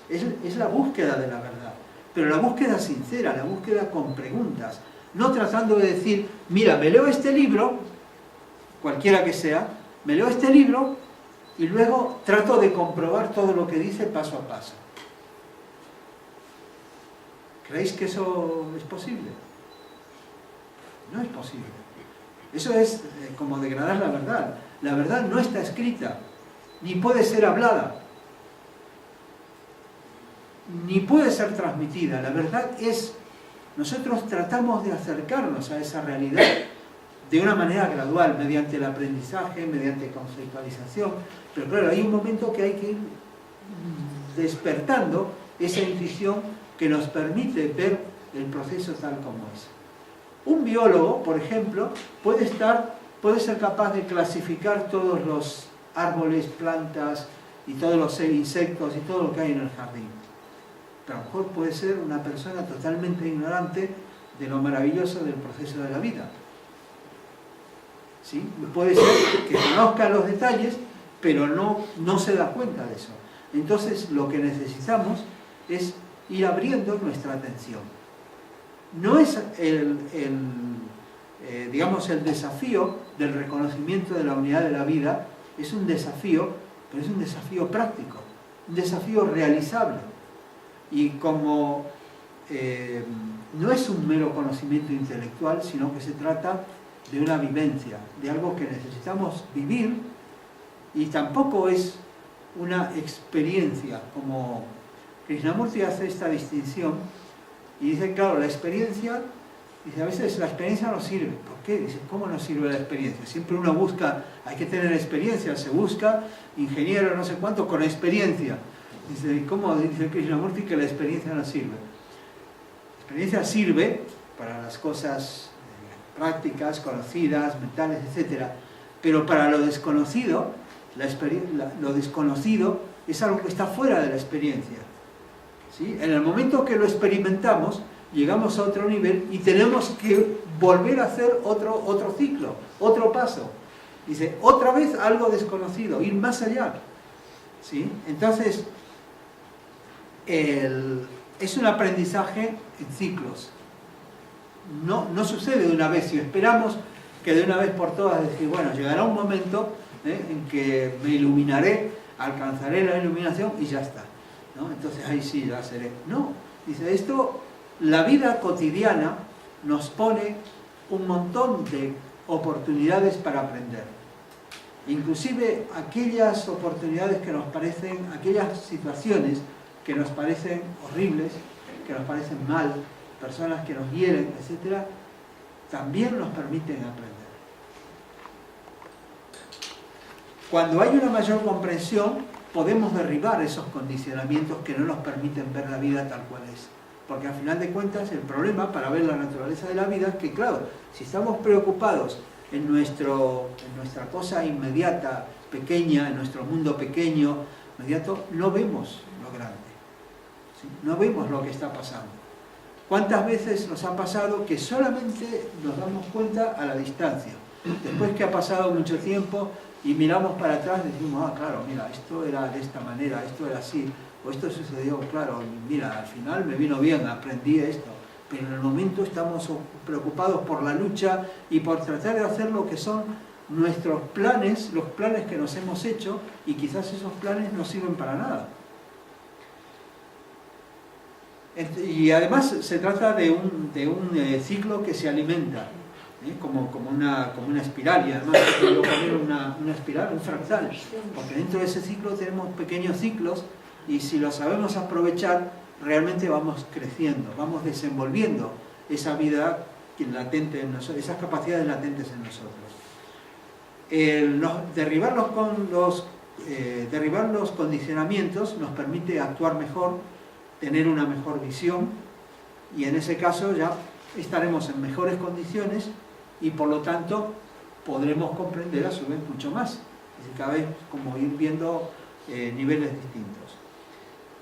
Es la búsqueda de la verdad, pero la búsqueda sincera, la búsqueda con preguntas, no tratando de decir, mira, me leo este libro, cualquiera que sea, me leo este libro y luego trato de comprobar todo lo que dice paso a paso. ¿Creéis que eso es posible? No es posible. Eso es como degradar la verdad. La verdad no está escrita, ni puede ser hablada, ni puede ser transmitida. La verdad es, nosotros tratamos de acercarnos a esa realidad de una manera gradual, mediante el aprendizaje, mediante conceptualización, pero claro, hay un momento que hay que ir despertando esa intuición que nos permite ver el proceso tal como es. Un biólogo, por ejemplo, puede ser capaz de clasificar todos los árboles, plantas y todos los insectos y todo lo que hay en el jardín. Pero a lo mejor puede ser una persona totalmente ignorante de lo maravilloso del proceso de la vida. ¿sí? Puede ser que conozca los detalles, pero no se da cuenta de eso. Entonces lo que necesitamos es ir abriendo nuestra atención. No es digamos, el desafío del reconocimiento de la unidad de la vida, es un desafío, pero es un desafío práctico, un desafío realizable. Y como no es un mero conocimiento intelectual, sino que se trata de una vivencia, de algo que necesitamos vivir, y tampoco es una experiencia, como Krishnamurti hace esta distinción, y dice, claro, la experiencia, dice, a veces la experiencia no sirve. ¿Por qué? Dice, ¿cómo no sirve la experiencia? Siempre uno busca, hay que tener experiencia, se busca ingeniero no sé cuánto con experiencia. Dice, ¿cómo dice Krishnamurti que la experiencia no sirve? La experiencia sirve para las cosas prácticas, conocidas, mentales, etc. Pero para lo desconocido, lo desconocido es algo que está fuera de la experiencia. ¿Sí? En el momento que lo experimentamos, llegamos a otro nivel y tenemos que volver a hacer otro ciclo, otro paso. Dice, otra vez algo desconocido, ir más allá. ¿Sí? Entonces, es un aprendizaje en ciclos. No sucede de una vez. Si esperamos que de una vez por todas decir, bueno, llegará un momento en que me iluminaré, alcanzaré la iluminación y ya está, ¿no? Entonces ahí sí ya seré. No, dice esto, la vida cotidiana nos pone un montón de oportunidades para aprender. Inclusive aquellas oportunidades que nos parecen, aquellas situaciones que nos parecen horribles, que nos parecen mal, personas que nos hieren, etc., también nos permiten aprender. Cuando hay una mayor comprensión, podemos derribar esos condicionamientos que no nos permiten ver la vida tal cual es. Porque al final de cuentas, el problema para ver la naturaleza de la vida es que, claro, si estamos preocupados en nuestra cosa inmediata, pequeña, en nuestro mundo pequeño, inmediato, no vemos lo grande, ¿sí? No vemos lo que está pasando. ¿Cuántas veces nos ha pasado que solamente nos damos cuenta a la distancia? Después que ha pasado mucho tiempo y miramos para atrás y decimos, ah, claro, mira, esto era de esta manera, esto era así, o esto sucedió, claro, mira, al final me vino bien, aprendí esto. Pero en el momento estamos preocupados por la lucha y por tratar de hacer lo que son nuestros planes, los planes que nos hemos hecho, y quizás esos planes no sirven para nada. Y además se trata de un ciclo que se alimenta, como una espiral, y además quiero poner una espiral, un fractal, porque dentro de ese ciclo tenemos pequeños ciclos, y si lo sabemos aprovechar, realmente vamos creciendo, vamos desenvolviendo esa vida latente en nosotros, esas capacidades latentes en nosotros. Derribar los condicionamientos nos permite actuar mejor, tener una mejor visión, y en ese caso ya estaremos en mejores condiciones y por lo tanto podremos comprender a su vez mucho más. Es decir, cada vez como ir viendo niveles distintos.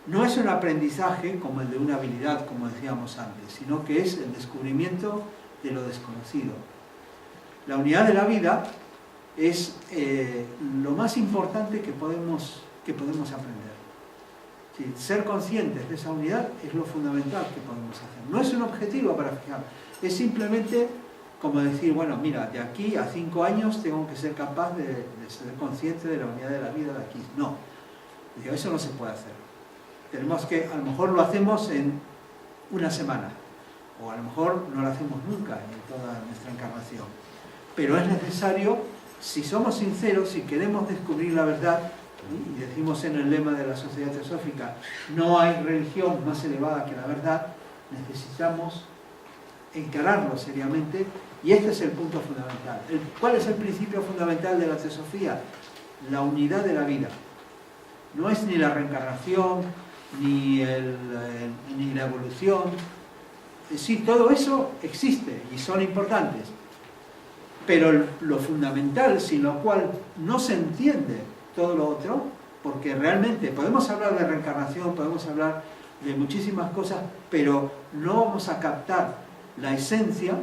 No es un aprendizaje como el de una habilidad, como decíamos antes, sino que es el descubrimiento de lo desconocido. La unidad de la vida es lo más importante que podemos aprender. Sí, ser conscientes de esa unidad es lo fundamental que podemos hacer. No es un objetivo para fijar, es simplemente como decir, bueno, mira, de aquí a 5 años tengo que ser capaz de ser consciente de la unidad de la vida de aquí. No, eso no se puede hacer. Tenemos que, a lo mejor lo hacemos en una semana, o a lo mejor no lo hacemos nunca en toda nuestra encarnación. Pero es necesario, si somos sinceros, si queremos descubrir la verdad, y decimos en el lema de la Sociedad Teosófica, no hay religión más elevada que la verdad, necesitamos encararlo seriamente, y este es el punto fundamental. ¿Cuál es el principio fundamental de la Teosofía? La unidad de la vida. No es ni la reencarnación, ni la evolución. Sí, todo eso existe y son importantes, pero lo fundamental, sin lo cual no se entiende todo lo otro, porque realmente podemos hablar de reencarnación, podemos hablar de muchísimas cosas, pero no vamos a captar la esencia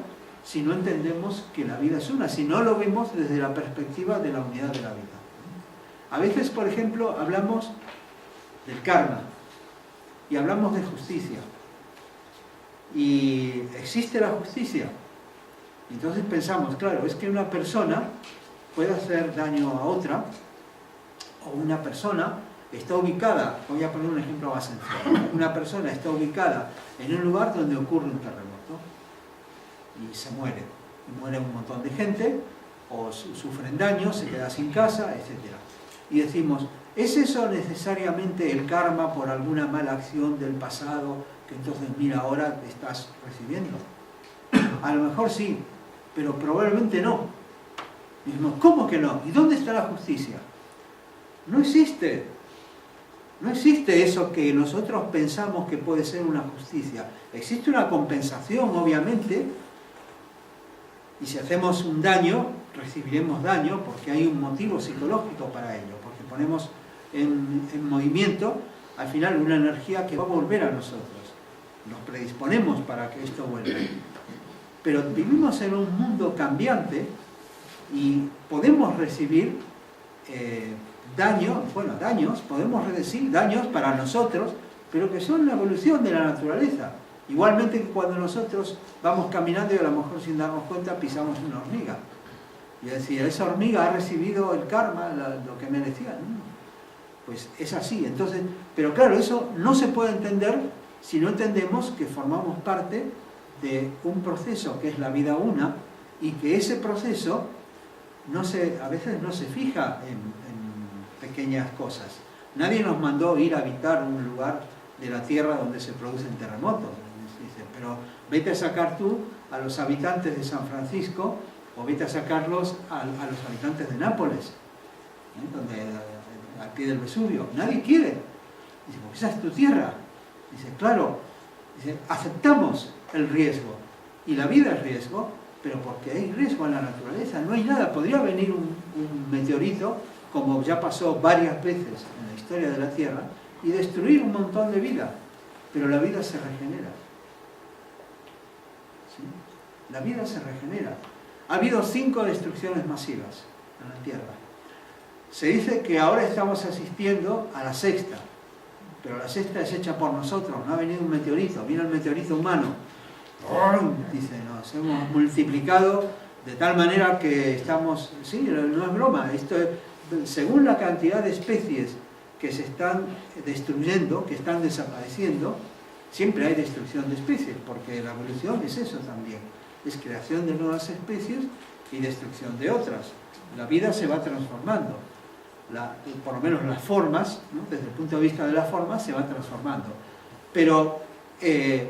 si no entendemos que la vida es una, si no lo vemos desde la perspectiva de la unidad de la vida. A veces, por ejemplo, hablamos del karma y hablamos de justicia. Y existe la justicia. Entonces pensamos, claro, es que una persona puede hacer daño a otra, o una persona está ubicada, voy a poner un ejemplo más sencillo, una persona está ubicada en un lugar donde ocurre un terremoto y se muere, y muere un montón de gente, o sufren daño, se queda sin casa, etc. Y decimos, ¿es eso necesariamente el karma por alguna mala acción del pasado que entonces mira ahora estás recibiendo? A lo mejor sí, pero probablemente no. Y decimos, ¿cómo que no? ¿Y dónde está la justicia? No existe. No existe eso que nosotros pensamos que puede ser una justicia. Existe una compensación, obviamente, y si hacemos un daño, recibiremos daño porque hay un motivo psicológico para ello, porque ponemos en movimiento, al final, una energía que va a volver a nosotros. Nos predisponemos para que esto vuelva. Pero vivimos en un mundo cambiante y podemos recibir daños, podemos decir daños para nosotros, pero que son la evolución de la naturaleza. Igualmente que cuando nosotros vamos caminando y a lo mejor sin darnos cuenta pisamos una hormiga. Y decir, esa hormiga ha recibido el karma, lo que merecía. Pues es así. Entonces, pero claro, eso no se puede entender si no entendemos que formamos parte de un proceso que es la vida una, y que ese proceso a veces no se fija en pequeñas cosas. Nadie nos mandó ir a habitar un lugar de la Tierra donde se producen terremotos. Dice, pero vete a sacar tú a los habitantes de San Francisco, o vete a sacarlos a los habitantes de Nápoles, donde, al pie del Vesubio. Nadie quiere. Dice, porque esa es tu tierra. Dice, claro, dice, aceptamos el riesgo. Y la vida es riesgo, pero porque hay riesgo en la naturaleza. No hay nada. Podría venir un meteorito, como ya pasó varias veces en la historia de la Tierra, y destruir un montón de vida. Pero la vida se regenera. ¿Sí? La vida se regenera. Ha habido 5 destrucciones masivas en la Tierra. Se dice que ahora estamos asistiendo a la 6ª, pero la 6ª es hecha por nosotros, no ha venido un meteorito, vino el meteorito humano. Dice, nos hemos multiplicado de tal manera que estamos... Sí, no es broma, esto es, según la cantidad de especies que se están destruyendo, que están desapareciendo, siempre hay destrucción de especies, porque la evolución es eso también, es creación de nuevas especies y destrucción de otras. La vida se va transformando. Por lo menos las formas, ¿no? Desde el punto de vista de las formas, se van transformando. Pero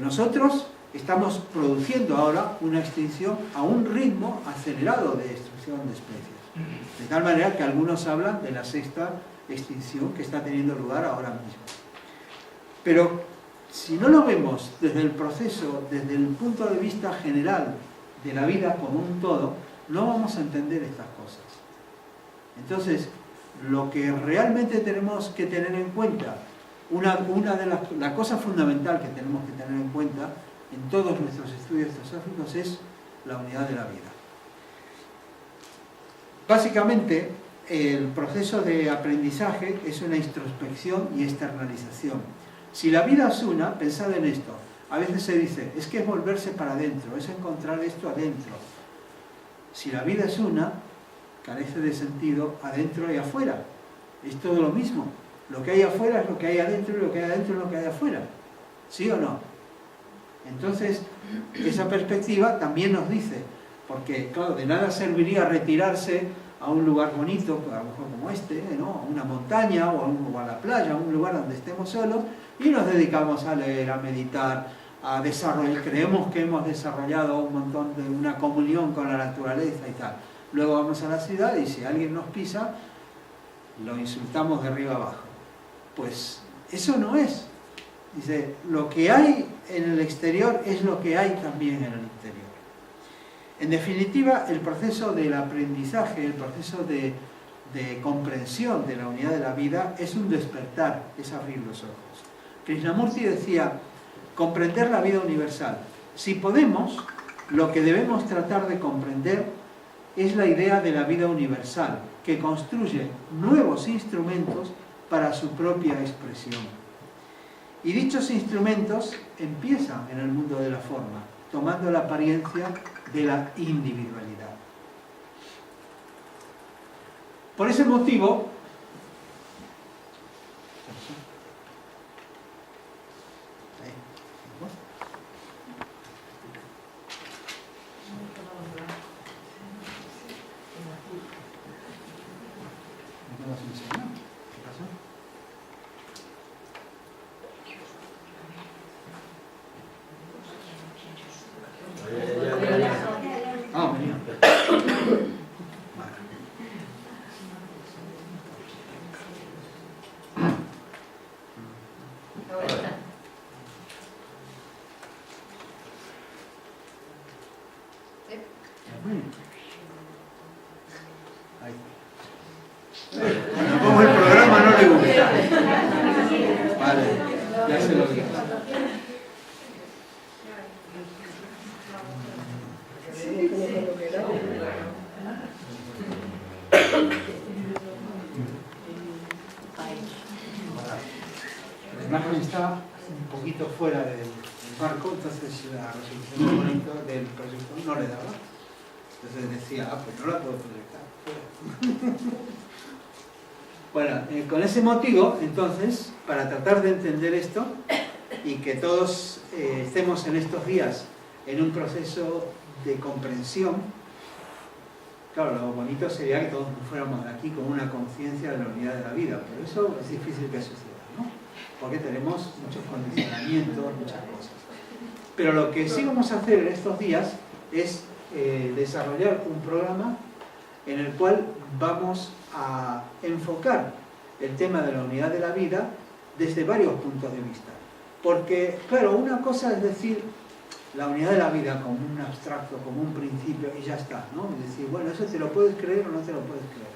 nosotros estamos produciendo ahora una extinción a un ritmo acelerado de destrucción de especies. De tal manera que algunos hablan de la 6ª extinción que está teniendo lugar ahora mismo. Pero si no lo vemos desde el proceso, desde el punto de vista general de la vida como un todo, no vamos a entender estas cosas. Entonces, lo que realmente tenemos que tener en cuenta, la cosa fundamental que tenemos que tener en cuenta en todos nuestros estudios teosóficos es la unidad de la vida. Básicamente, el proceso de aprendizaje es una introspección y externalización. Si la vida es una, pensad en esto. A veces se dice, es que es volverse para adentro, es encontrar esto adentro. Si la vida es una, carece de sentido adentro y afuera. Es todo lo mismo. Lo que hay afuera es lo que hay adentro y lo que hay adentro es lo que hay afuera. ¿Sí o no? Entonces, esa perspectiva también nos dice, porque claro, de nada serviría retirarse a un lugar bonito, a lo mejor como este, ¿no? A una montaña o a la playa, a un lugar donde estemos solos, y nos dedicamos a leer, a meditar, a desarrollar, creemos que hemos desarrollado un montón de una comunión con la naturaleza y tal. Luego vamos a la ciudad y si alguien nos pisa, lo insultamos de arriba abajo. Pues eso no es. Dice, lo que hay en el exterior es lo que hay también en el interior. En definitiva, el proceso del aprendizaje, el proceso de comprensión de la unidad de la vida es un despertar, es abrir los ojos. Krishnamurti decía, comprender la vida universal. Si podemos, lo que debemos tratar de comprender es la idea de la vida universal, que construye nuevos instrumentos para su propia expresión. Y dichos instrumentos empiezan en el mundo de la forma, tomando la apariencia de la individualidad. Por ese motivo, como el programa no le gusta. Vale, ya se lo digo. La imagen está un poquito fuera del marco, entonces la resolución del proyector no le daba. Entonces decía, pues no la puedo proyectar. Bueno, con ese motivo, entonces, para tratar de entender esto y que todos estemos en estos días en un proceso de comprensión, claro, lo bonito sería que todos fuéramos de aquí con una conciencia de la unidad de la vida, pero eso es difícil que suceda, ¿no? Porque tenemos muchos condicionamientos, muchas cosas. Pero lo que sí vamos a hacer en estos días es desarrollar un programa en el cual vamos a enfocar el tema de la unidad de la vida desde varios puntos de vista. Porque, claro, una cosa es decir la unidad de la vida como un abstracto, como un principio y ya está, ¿no? Es decir, bueno, eso te lo puedes creer o no te lo puedes creer.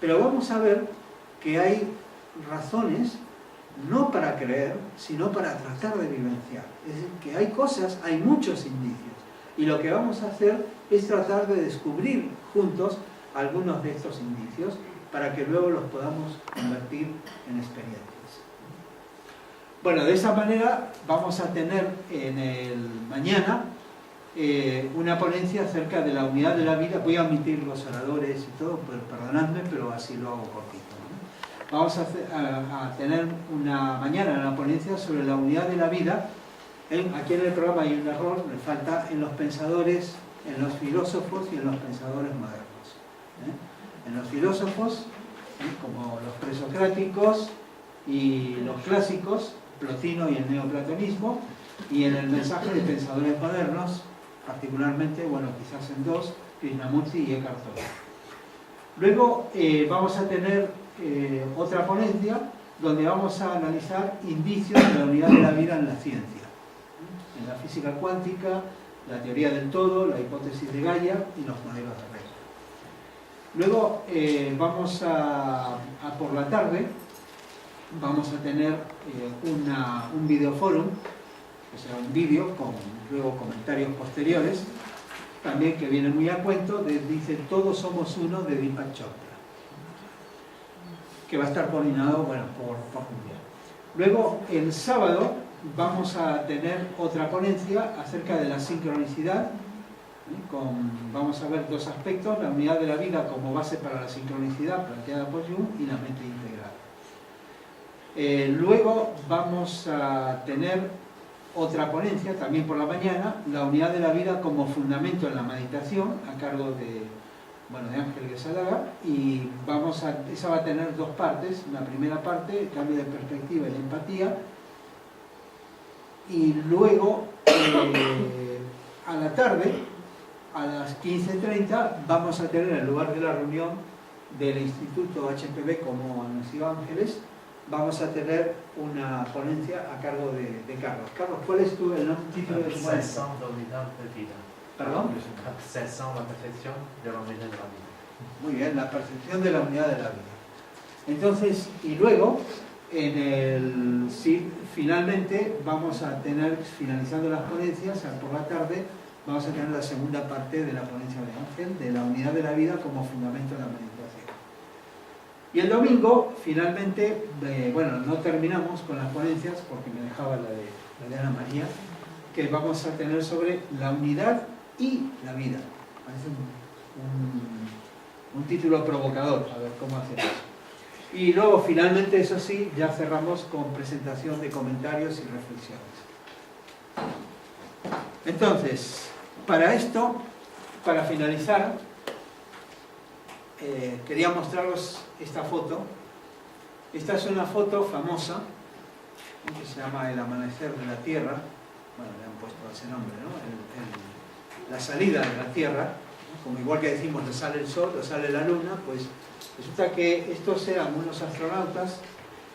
Pero vamos a ver que hay razones no para creer, sino para tratar de vivenciar. Es decir, que hay cosas, hay muchos indicios. Y lo que vamos a hacer es tratar de descubrir juntos algunos de estos indicios para que luego los podamos convertir en experiencias. Bueno, de esa manera vamos a tener en el mañana una ponencia acerca de la unidad de la vida. Voy a omitir los oradores y todo, pues perdonadme, pero así lo hago cortito, ¿no? Vamos a tener mañana una ponencia sobre la unidad de la vida. Aquí en el programa hay un error, me falta en los pensadores, en los filósofos y en los pensadores modernos. En los filósofos, como los presocráticos y los clásicos, Plotino y el neoplatonismo, y en el mensaje de pensadores modernos, particularmente, bueno, quizás en dos, Krishnamurti y Eckhart Tolle. Luego vamos a tener otra ponencia donde vamos a analizar indicios de la unidad de la vida en la ciencia, en la física cuántica, la teoría del todo, la hipótesis de Gaia y los modelos de red. Luego vamos por la tarde vamos a tener un videoforum, o sea, un vídeo con luego comentarios posteriores, también que viene muy a cuento, dice Todos somos uno, de Deepak Chopra, que va a estar coordinado, bueno, por Mundial. Luego, el sábado, vamos a tener otra ponencia acerca de la sincronicidad. Vamos a ver dos aspectos: la unidad de la vida como base para la sincronicidad planteada por Jung y la mente integral. Luego vamos a tener otra ponencia, también por la mañana, la unidad de la vida como fundamento en la meditación, a cargo de Ángel Guesalaga, y esa va a tener dos partes. Una primera parte, el cambio de perspectiva y la empatía, y luego a la tarde, a las 15:30, vamos a tener, en lugar de la reunión del Instituto HPB, como anunció Ángeles, vamos a tener una ponencia a cargo de Carlos. Carlos, ¿cuál es el título de tu ponencia? ¿Perdón? La perfección de la unidad de la vida. Muy bien, la percepción de la unidad de la vida. Entonces, y luego, finalmente vamos a tener, finalizando las ponencias, por la tarde, vamos a tener la segunda parte de la ponencia de Ángel, de la unidad de la vida como fundamento de la meditación. Y el domingo, finalmente, bueno, no terminamos con las ponencias porque me dejaba la de Ana María, que vamos a tener sobre la unidad y la vida. Parece un título provocador, a ver cómo hacemos. Y luego, finalmente, eso sí, ya cerramos con presentación de comentarios y reflexiones. Entonces, para esto, para finalizar, quería mostraros esta foto. Esta es una foto famosa que se llama El amanecer de la Tierra. Bueno, le han puesto ese nombre, ¿no? La salida de la Tierra, ¿no? Como igual que decimos que sale el Sol o sale la Luna, pues resulta que estos eran unos astronautas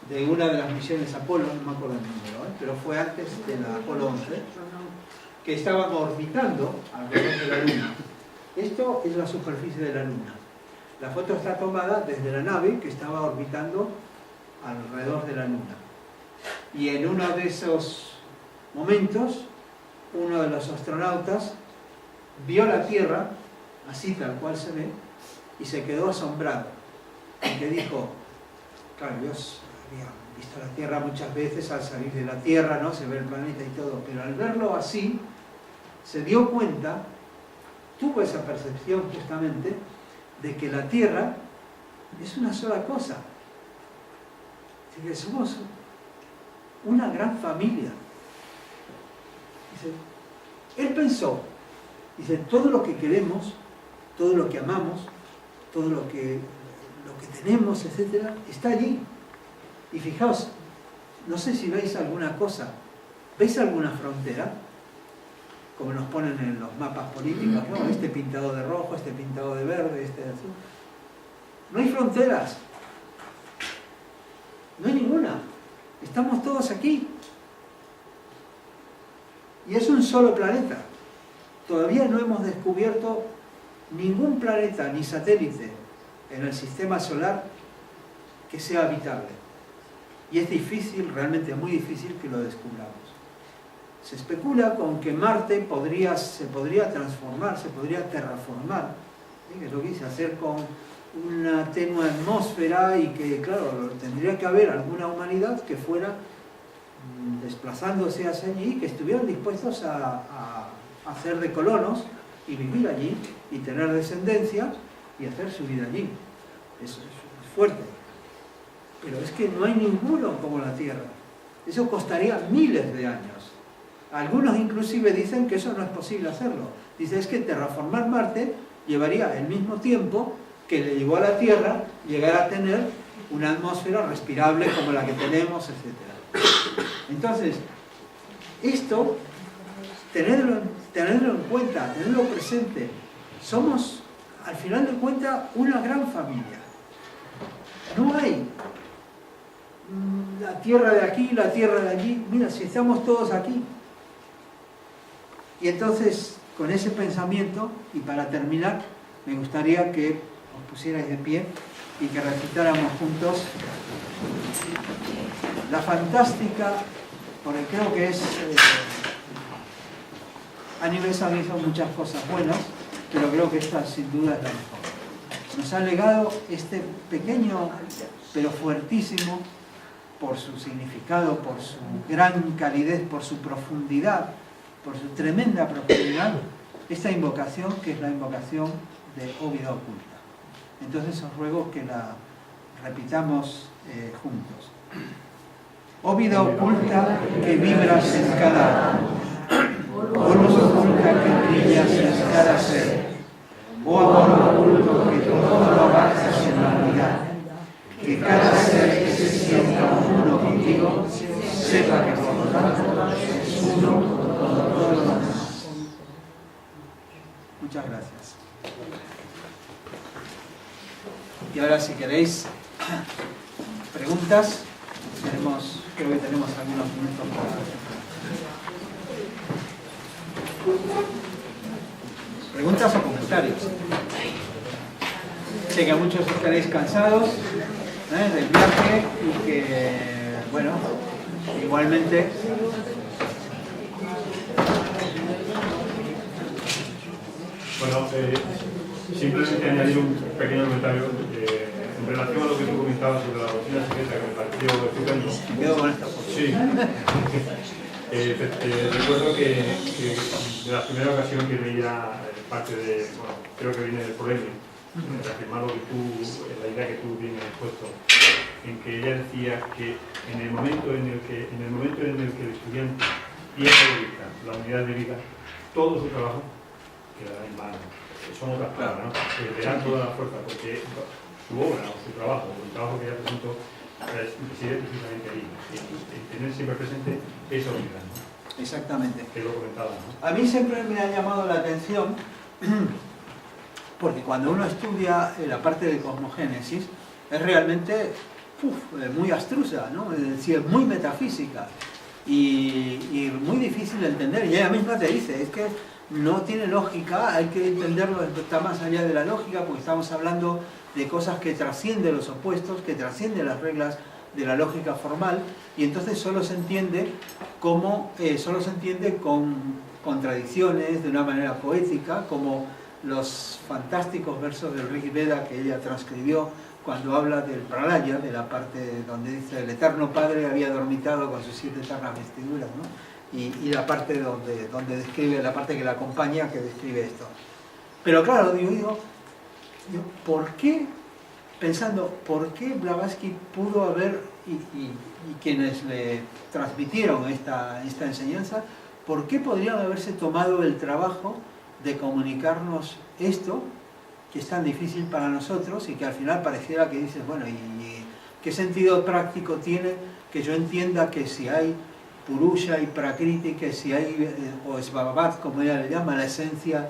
de una de las misiones Apolo, no me acuerdo el número, pero fue antes de la Apolo 11, que estaban orbitando alrededor de la Luna. Esto es la superficie de la Luna. La foto está tomada desde la nave que estaba orbitando alrededor de la Luna. Y en uno de esos momentos, uno de los astronautas vio la Tierra, así tal cual se ve, y se quedó asombrado. Porque dijo, claro, Dios había visto la Tierra muchas veces al salir de la Tierra, ¿no? Se ve el planeta y todo, pero al verlo así, se dio cuenta, tuvo esa percepción justamente, de que la Tierra es una sola cosa. Así que somos una gran familia. Dice, él pensó, dice, todo lo que queremos, todo lo que amamos, todo lo que tenemos, etcétera, está allí. Y fijaos, no sé si veis alguna cosa, ¿veis alguna frontera? Como nos ponen en los mapas políticos, ¿no? Este pintado de rojo, este pintado de verde, este de azul. No hay fronteras. No hay ninguna. Estamos todos aquí. Y es un solo planeta. Todavía no hemos descubierto ningún planeta ni satélite en el sistema solar que sea habitable. Y es difícil, realmente muy difícil que lo descubramos. Se especula con que Marte se podría transformar, se podría terraformar, ¿sí? Que es lo que dice, hacer con una tenue atmósfera y que, claro, tendría que haber alguna humanidad que fuera desplazándose hacia allí, que estuvieran dispuestos a hacer de colonos y vivir allí y tener descendencia y hacer su vida allí. Eso es fuerte. Pero es que no hay ninguno como la Tierra. Eso costaría miles de años. Algunos inclusive dicen que eso no es posible hacerlo. Dicen es que terraformar Marte llevaría el mismo tiempo que le llevó a la Tierra llegar a tener una atmósfera respirable como la que tenemos, etc. Entonces, esto, tenerlo en cuenta, tenerlo presente. Somos, al final de cuentas, una gran familia. No hay la tierra de aquí, la tierra de allí. Mira, si estamos todos aquí. Y entonces, con ese pensamiento, y para terminar, me gustaría que os pusierais de pie y que recitáramos juntos la fantástica, porque creo que es... Aníbal Sami hizo muchas cosas buenas, pero creo que esta sin duda es la mejor. Nos ha legado este pequeño, pero fuertísimo, por su significado, por su gran calidez, por su profundidad, por su tremenda profundidad, esta invocación que es la invocación de Oh Vida Oculta. Entonces os ruego que la repitamos juntos. Oh Vida Oculta que vibras en cada átomo, oh luz oculta que brillas en cada ser, oh amor oculto que todo lo abarcas en la unidad, que cada ser que se sienta uno contigo sepa que por lo tanto es uno con todo lo demás. Muchas gracias. Y ahora si queréis preguntas, creo que tenemos algunos minutos para... ¿Preguntas o comentarios? Sé que muchos estaréis cansados del viaje y que, bueno, igualmente Bueno, simplemente añadir un pequeño comentario en relación a lo que tú comentabas sobre la doctrina secreta, que me pareció estupendo. Me quedo con esta foto. Sí. Recuerdo que de la primera ocasión que veía parte de, bueno, creo que viene del Polemio, reafirmar lo que tú, la idea que tú tienes puesto, en que ella decía que en el momento en el que el estudiante pierde de vista la unidad de vida, todo su trabajo quedará en vano. Son otras palabras, ¿no? Perderá toda la fuerza, porque su obra o su trabajo, o el trabajo que ella presentó, reside precisamente ahí. Y tener siempre presente esa unidad, ¿no? Exactamente. Que lo comentaba, ¿no? A mí siempre me ha llamado la atención, porque cuando uno estudia la parte de cosmogénesis, es realmente muy abstrusa, ¿no? Es decir, muy metafísica y muy difícil de entender. Y ella misma te dice, es que no tiene lógica, hay que entenderlo, está más allá de la lógica, porque estamos hablando de cosas que trascienden los opuestos, que trascienden las reglas de la lógica formal, y entonces solo se entiende con contradicciones, de una manera poética, como los fantásticos versos del Rig Veda que ella transcribió cuando habla del pralaya, de la parte donde dice el Eterno Padre había dormitado con sus 7 eternas vestiduras, ¿no? Y la parte donde describe, la parte que la acompaña, que describe esto. Pero claro, digo, ¿por qué? Pensando, ¿por qué Blavatsky pudo haber, y quienes le transmitieron esta enseñanza, ¿por qué podrían haberse tomado el trabajo de comunicarnos esto, que es tan difícil para nosotros y que al final pareciera que dices, bueno, ¿y qué sentido práctico tiene que yo entienda que si hay Purusha y Prakriti, que si hay, o Svabhavat, como ella le llama, la esencia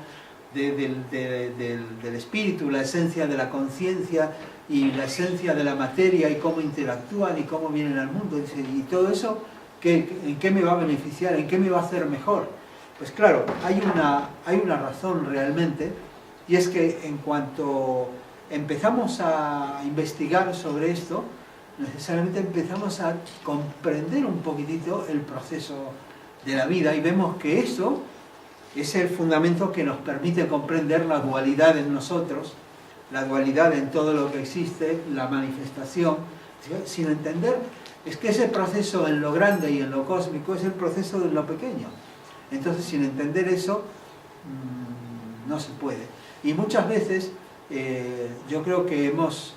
del espíritu, la esencia de la conciencia y la esencia de la materia y cómo interactúan y cómo vienen al mundo, y todo eso, ¿en qué me va a beneficiar? ¿En qué me va a hacer mejor? Pues claro, hay una razón realmente, y es que en cuanto empezamos a investigar sobre esto, necesariamente empezamos a comprender un poquitito el proceso de la vida y vemos que eso es el fundamento que nos permite comprender la dualidad en nosotros, la dualidad en todo lo que existe, la manifestación. Sin entender, es que ese proceso en lo grande y en lo cósmico es el proceso de lo pequeño. Entonces, sin entender eso, no se puede. Y muchas veces, yo creo que hemos,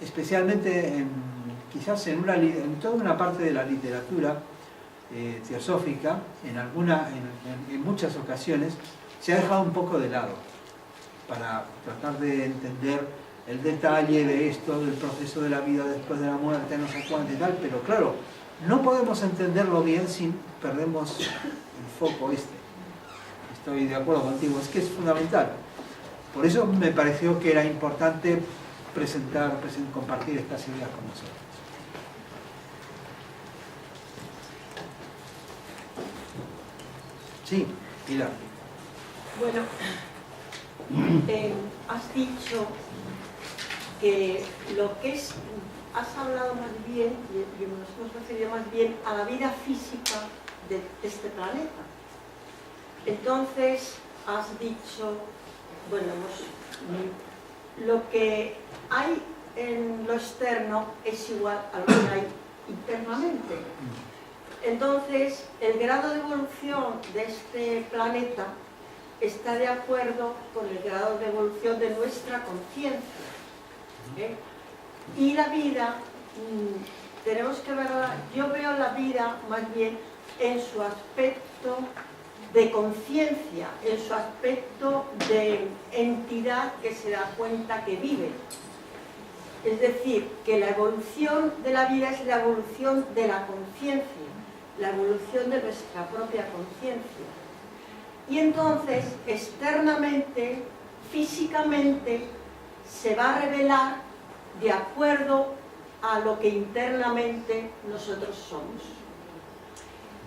especialmente quizás en toda una parte de la literatura teosófica, en muchas ocasiones, se ha dejado un poco de lado para tratar de entender el detalle de esto, del proceso de la vida después de la muerte, no sé cuánto y tal, pero claro, no podemos entenderlo bien si perdemos el foco este. Estoy de acuerdo contigo, es que es fundamental. Por eso me pareció que era importante compartir estas ideas con nosotros. Sí, Pilar. Bueno, has dicho que has hablado más bien, y nos hemos referido más bien a la vida física de este planeta. Entonces, has dicho, bueno, lo que hay en lo externo es igual a lo que hay internamente. Entonces, el grado de evolución de este planeta está de acuerdo con el grado de evolución de nuestra conciencia. Y la vida, tenemos que verla, yo veo la vida más bien en su aspecto de conciencia, en su aspecto de entidad que se da cuenta que vive. Es decir, que la evolución de la vida es la evolución de la conciencia, la evolución de nuestra propia conciencia. Y entonces, externamente, físicamente, se va a revelar de acuerdo a lo que internamente nosotros somos.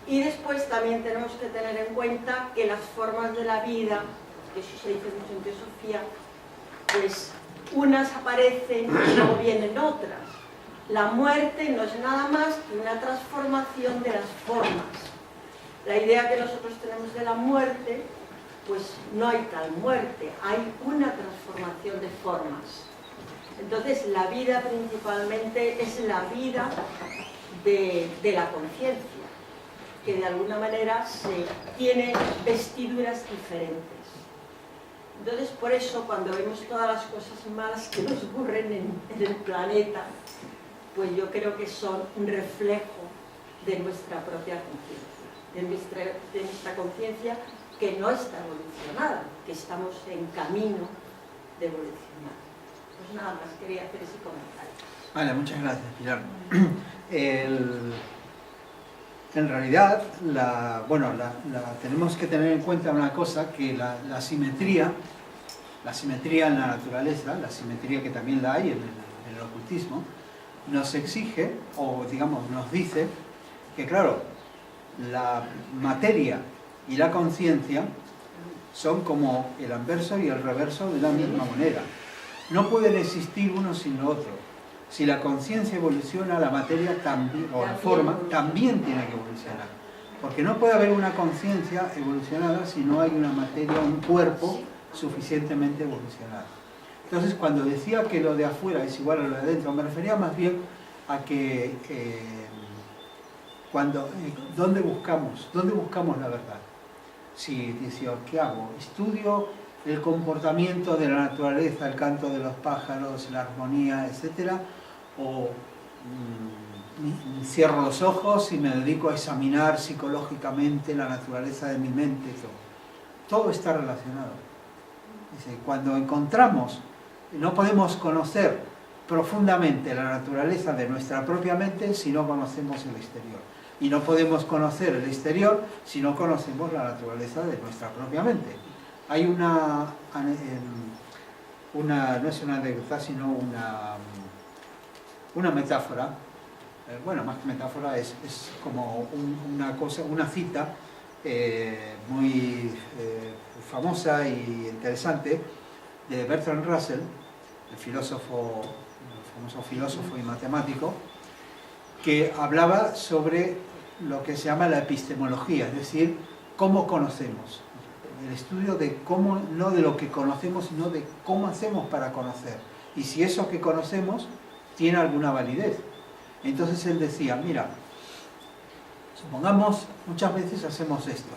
Y después también tenemos que tener en cuenta que las formas de la vida, que eso se dice mucho en teosofía, pues unas aparecen y luego vienen otras. La muerte no es nada más que una transformación de las formas. La idea que nosotros tenemos de la muerte pues no hay tal muerte, hay una transformación de formas. Entonces la vida principalmente es la vida de la conciencia, que de alguna manera tiene vestiduras diferentes. Entonces por eso cuando vemos todas las cosas malas que nos ocurren en el planeta, pues yo creo que son un reflejo de nuestra propia conciencia, de nuestra conciencia que no está evolucionada, que estamos en camino de evolucionar. Pues nada más, quería hacer ese comentario. Vale, muchas gracias, Pilar. En realidad, tenemos que tener en cuenta una cosa, que la simetría en la naturaleza, la simetría que también la hay en el ocultismo, nos exige, o digamos, nos dice que, claro, la materia y la conciencia son como el anverso y el reverso de la misma moneda. No pueden existir uno sin lo otro. Si la conciencia evoluciona, la materia también, o la forma, también tiene que evolucionar. Porque no puede haber una conciencia evolucionada si no hay una materia, un cuerpo suficientemente evolucionado. Entonces, cuando decía que lo de afuera es igual a lo de adentro, me refería más bien a que ¿dónde buscamos la verdad? Si dice, ¿qué hago? ¿Estudio el comportamiento de la naturaleza, el canto de los pájaros, la armonía, etcétera? ¿O cierro los ojos y me dedico a examinar psicológicamente la naturaleza de mi mente? Todo está relacionado. Dice, cuando encontramos, no podemos conocer profundamente la naturaleza de nuestra propia mente si no conocemos el exterior. Y no podemos conocer el exterior si no conocemos la naturaleza de nuestra propia mente. Hay no es una anécdota, sino una metáfora. Bueno, más que metáfora, es como una cita muy famosa y interesante de Bertrand Russell, el famoso filósofo y matemático, que hablaba sobre lo que se llama la epistemología, es decir, cómo conocemos. El estudio de cómo, no de lo que conocemos, sino de cómo hacemos para conocer. Y si eso que conocemos tiene alguna validez. Entonces él decía, mira, supongamos, muchas veces hacemos esto.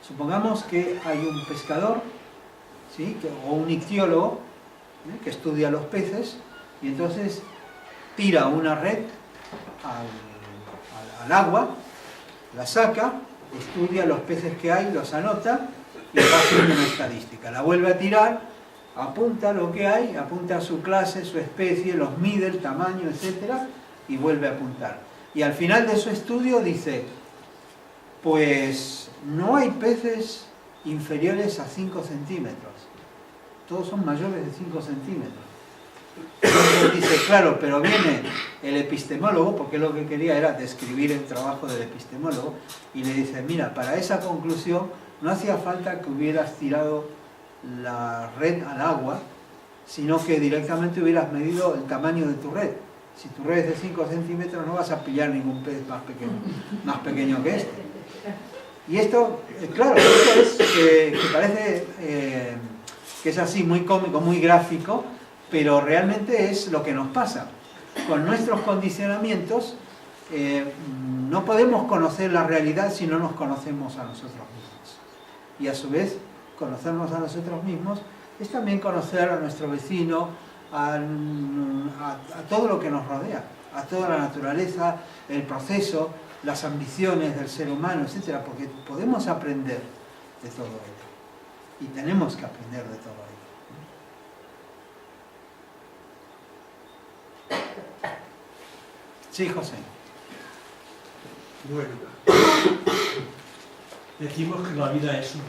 Supongamos que hay un pescador, ¿sí? O un ictiólogo, que estudia los peces, y entonces tira una red al agua, la saca, estudia los peces que hay, los anota y va haciendo una estadística. La vuelve a tirar, apunta lo que hay, apunta su clase, su especie, los mide, el tamaño, etcétera, y vuelve a apuntar. Y al final de su estudio dice, pues no hay peces inferiores a 5 centímetros. Todos son mayores de 5 centímetros. Entonces dice, claro, pero viene el epistemólogo, porque lo que quería era describir el trabajo del epistemólogo, y le dice, mira, para esa conclusión no hacía falta que hubieras tirado la red al agua, sino que directamente hubieras medido el tamaño de tu red. Si tu red es de 5 centímetros no vas a pillar ningún pez más pequeño que este. Y esto, claro, esto es que parece que es así muy cómico, muy gráfico, pero realmente es lo que nos pasa. Con nuestros condicionamientos no podemos conocer la realidad si no nos conocemos a nosotros mismos. Y a su vez, conocernos a nosotros mismos es también conocer a nuestro vecino, a todo lo que nos rodea, a toda la naturaleza, el proceso, las ambiciones del ser humano, etcétera, porque podemos aprender de todo ello. Y tenemos que aprender de todo ello. Sí, José. Bueno, decimos que la vida es una,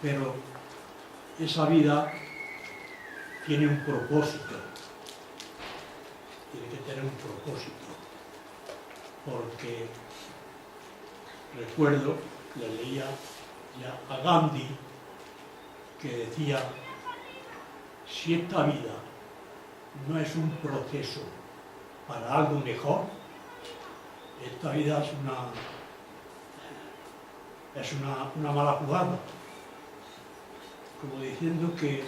pero esa vida tiene un propósito, tiene que tener un propósito, porque recuerdo, le leía ya a Gandhi, que decía, si esta vida no es un proceso para algo mejor, esta vida es una mala jugada, como diciendo que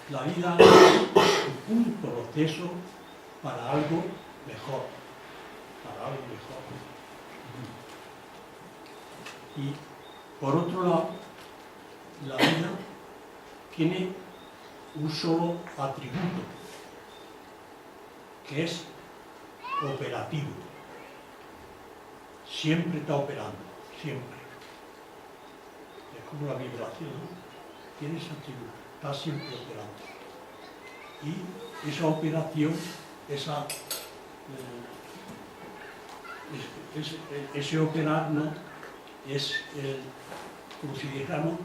la vida es un proceso para algo mejor, Y por otro lado, la vida tiene un solo atributo, que es operativo. Siempre está operando, siempre. Es como la vibración, ¿no? Tiene ese atributo, está siempre operando. Y esa operación, ese operar, ¿no? Es como si dijéramos,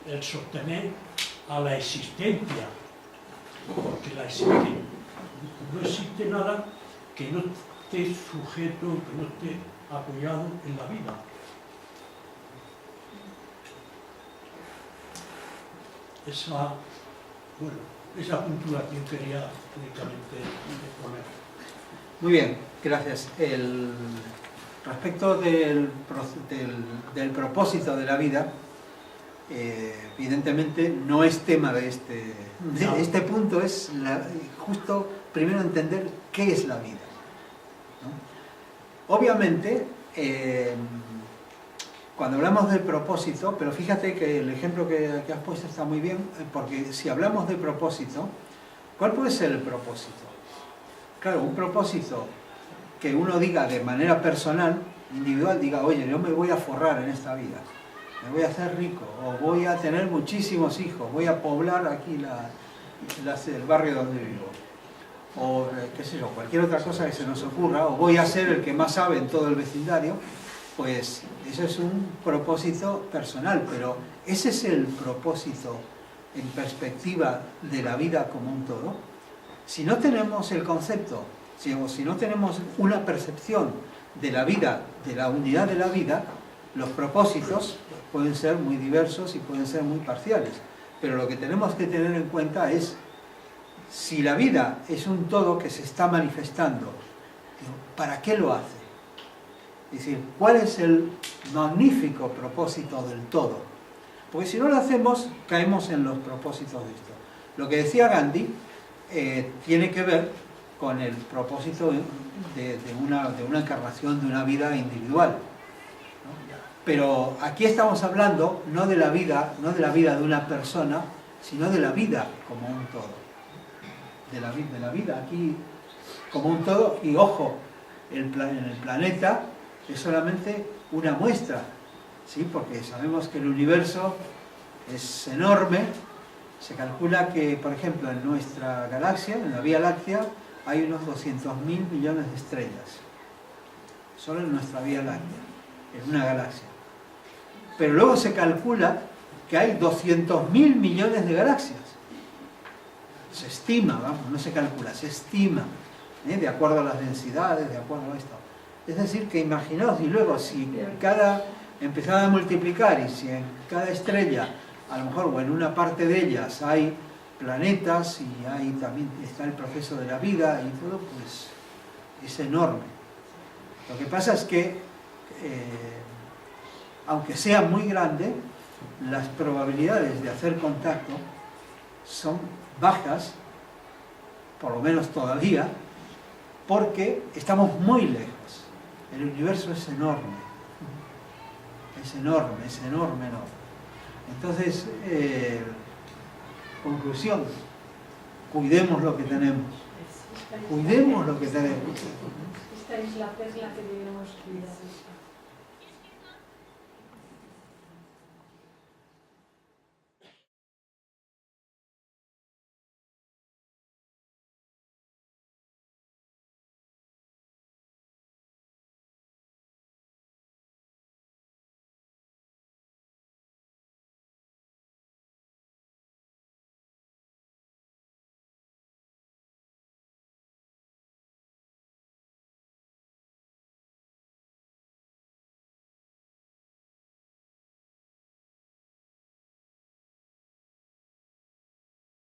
el sostener a la existencia, porque no existe nada que no esté sujeto, que no esté apoyado en la vida. Esa puntuación quería únicamente poner. Muy bien, gracias. Respecto del propósito de la vida, evidentemente no es tema de este punto, es justo primero entender qué es la vida, ¿no? Obviamente, cuando hablamos del propósito, pero fíjate que el ejemplo que has puesto está muy bien, porque si hablamos de propósito, ¿cuál puede ser el propósito? Claro, un propósito que uno diga de manera personal, individual, diga, oye, yo me voy a forrar en esta vida, me voy a hacer rico, o voy a tener muchísimos hijos, voy a poblar aquí el barrio donde vivo, o qué sé yo, cualquier otra cosa que se nos ocurra, o voy a ser el que más sabe en todo el vecindario, pues eso es un propósito personal, pero ese es el propósito en perspectiva de la vida como un todo. Si no tenemos el concepto, si no tenemos una percepción de la vida, de la unidad de la vida, los propósitos pueden ser muy diversos y pueden ser muy parciales. Pero lo que tenemos que tener en cuenta es, si la vida es un todo que se está manifestando, ¿para qué lo hace? Es decir, ¿cuál es el magnífico propósito del todo? Porque si no lo hacemos, caemos en los propósitos de esto. Lo que decía Gandhi tiene que ver con el propósito de una encarnación, de una vida individual, ¿no? Pero aquí estamos hablando no de la vida de una persona, sino de la vida como un todo. De la vida aquí como un todo, y ojo, en el planeta es solamente una muestra, ¿sí? Porque sabemos que el universo es enorme. Se calcula que, por ejemplo, en nuestra galaxia, en la Vía Láctea, hay unos 200.000 millones de estrellas. Solo en nuestra Vía Láctea, en una galaxia. Pero luego se calcula que hay 200.000 millones de galaxias. Se estima, vamos, no se calcula, se estima, de acuerdo a las densidades, de acuerdo a esto. Es decir, que imaginaos, y luego si empezaba a multiplicar, y si en cada estrella, a lo mejor, o en una parte de ellas hay planetas, y ahí también está el proceso de la vida y todo, pues es enorme. Lo que pasa es que, aunque sea muy grande, las probabilidades de hacer contacto son bajas, por lo menos todavía, porque estamos muy lejos. El universo es enorme. Es enorme, es enorme, enorme. Entonces, conclusión, cuidemos lo que tenemos. Cuidemos lo que tenemos. Esta es la perla que debemos cuidar.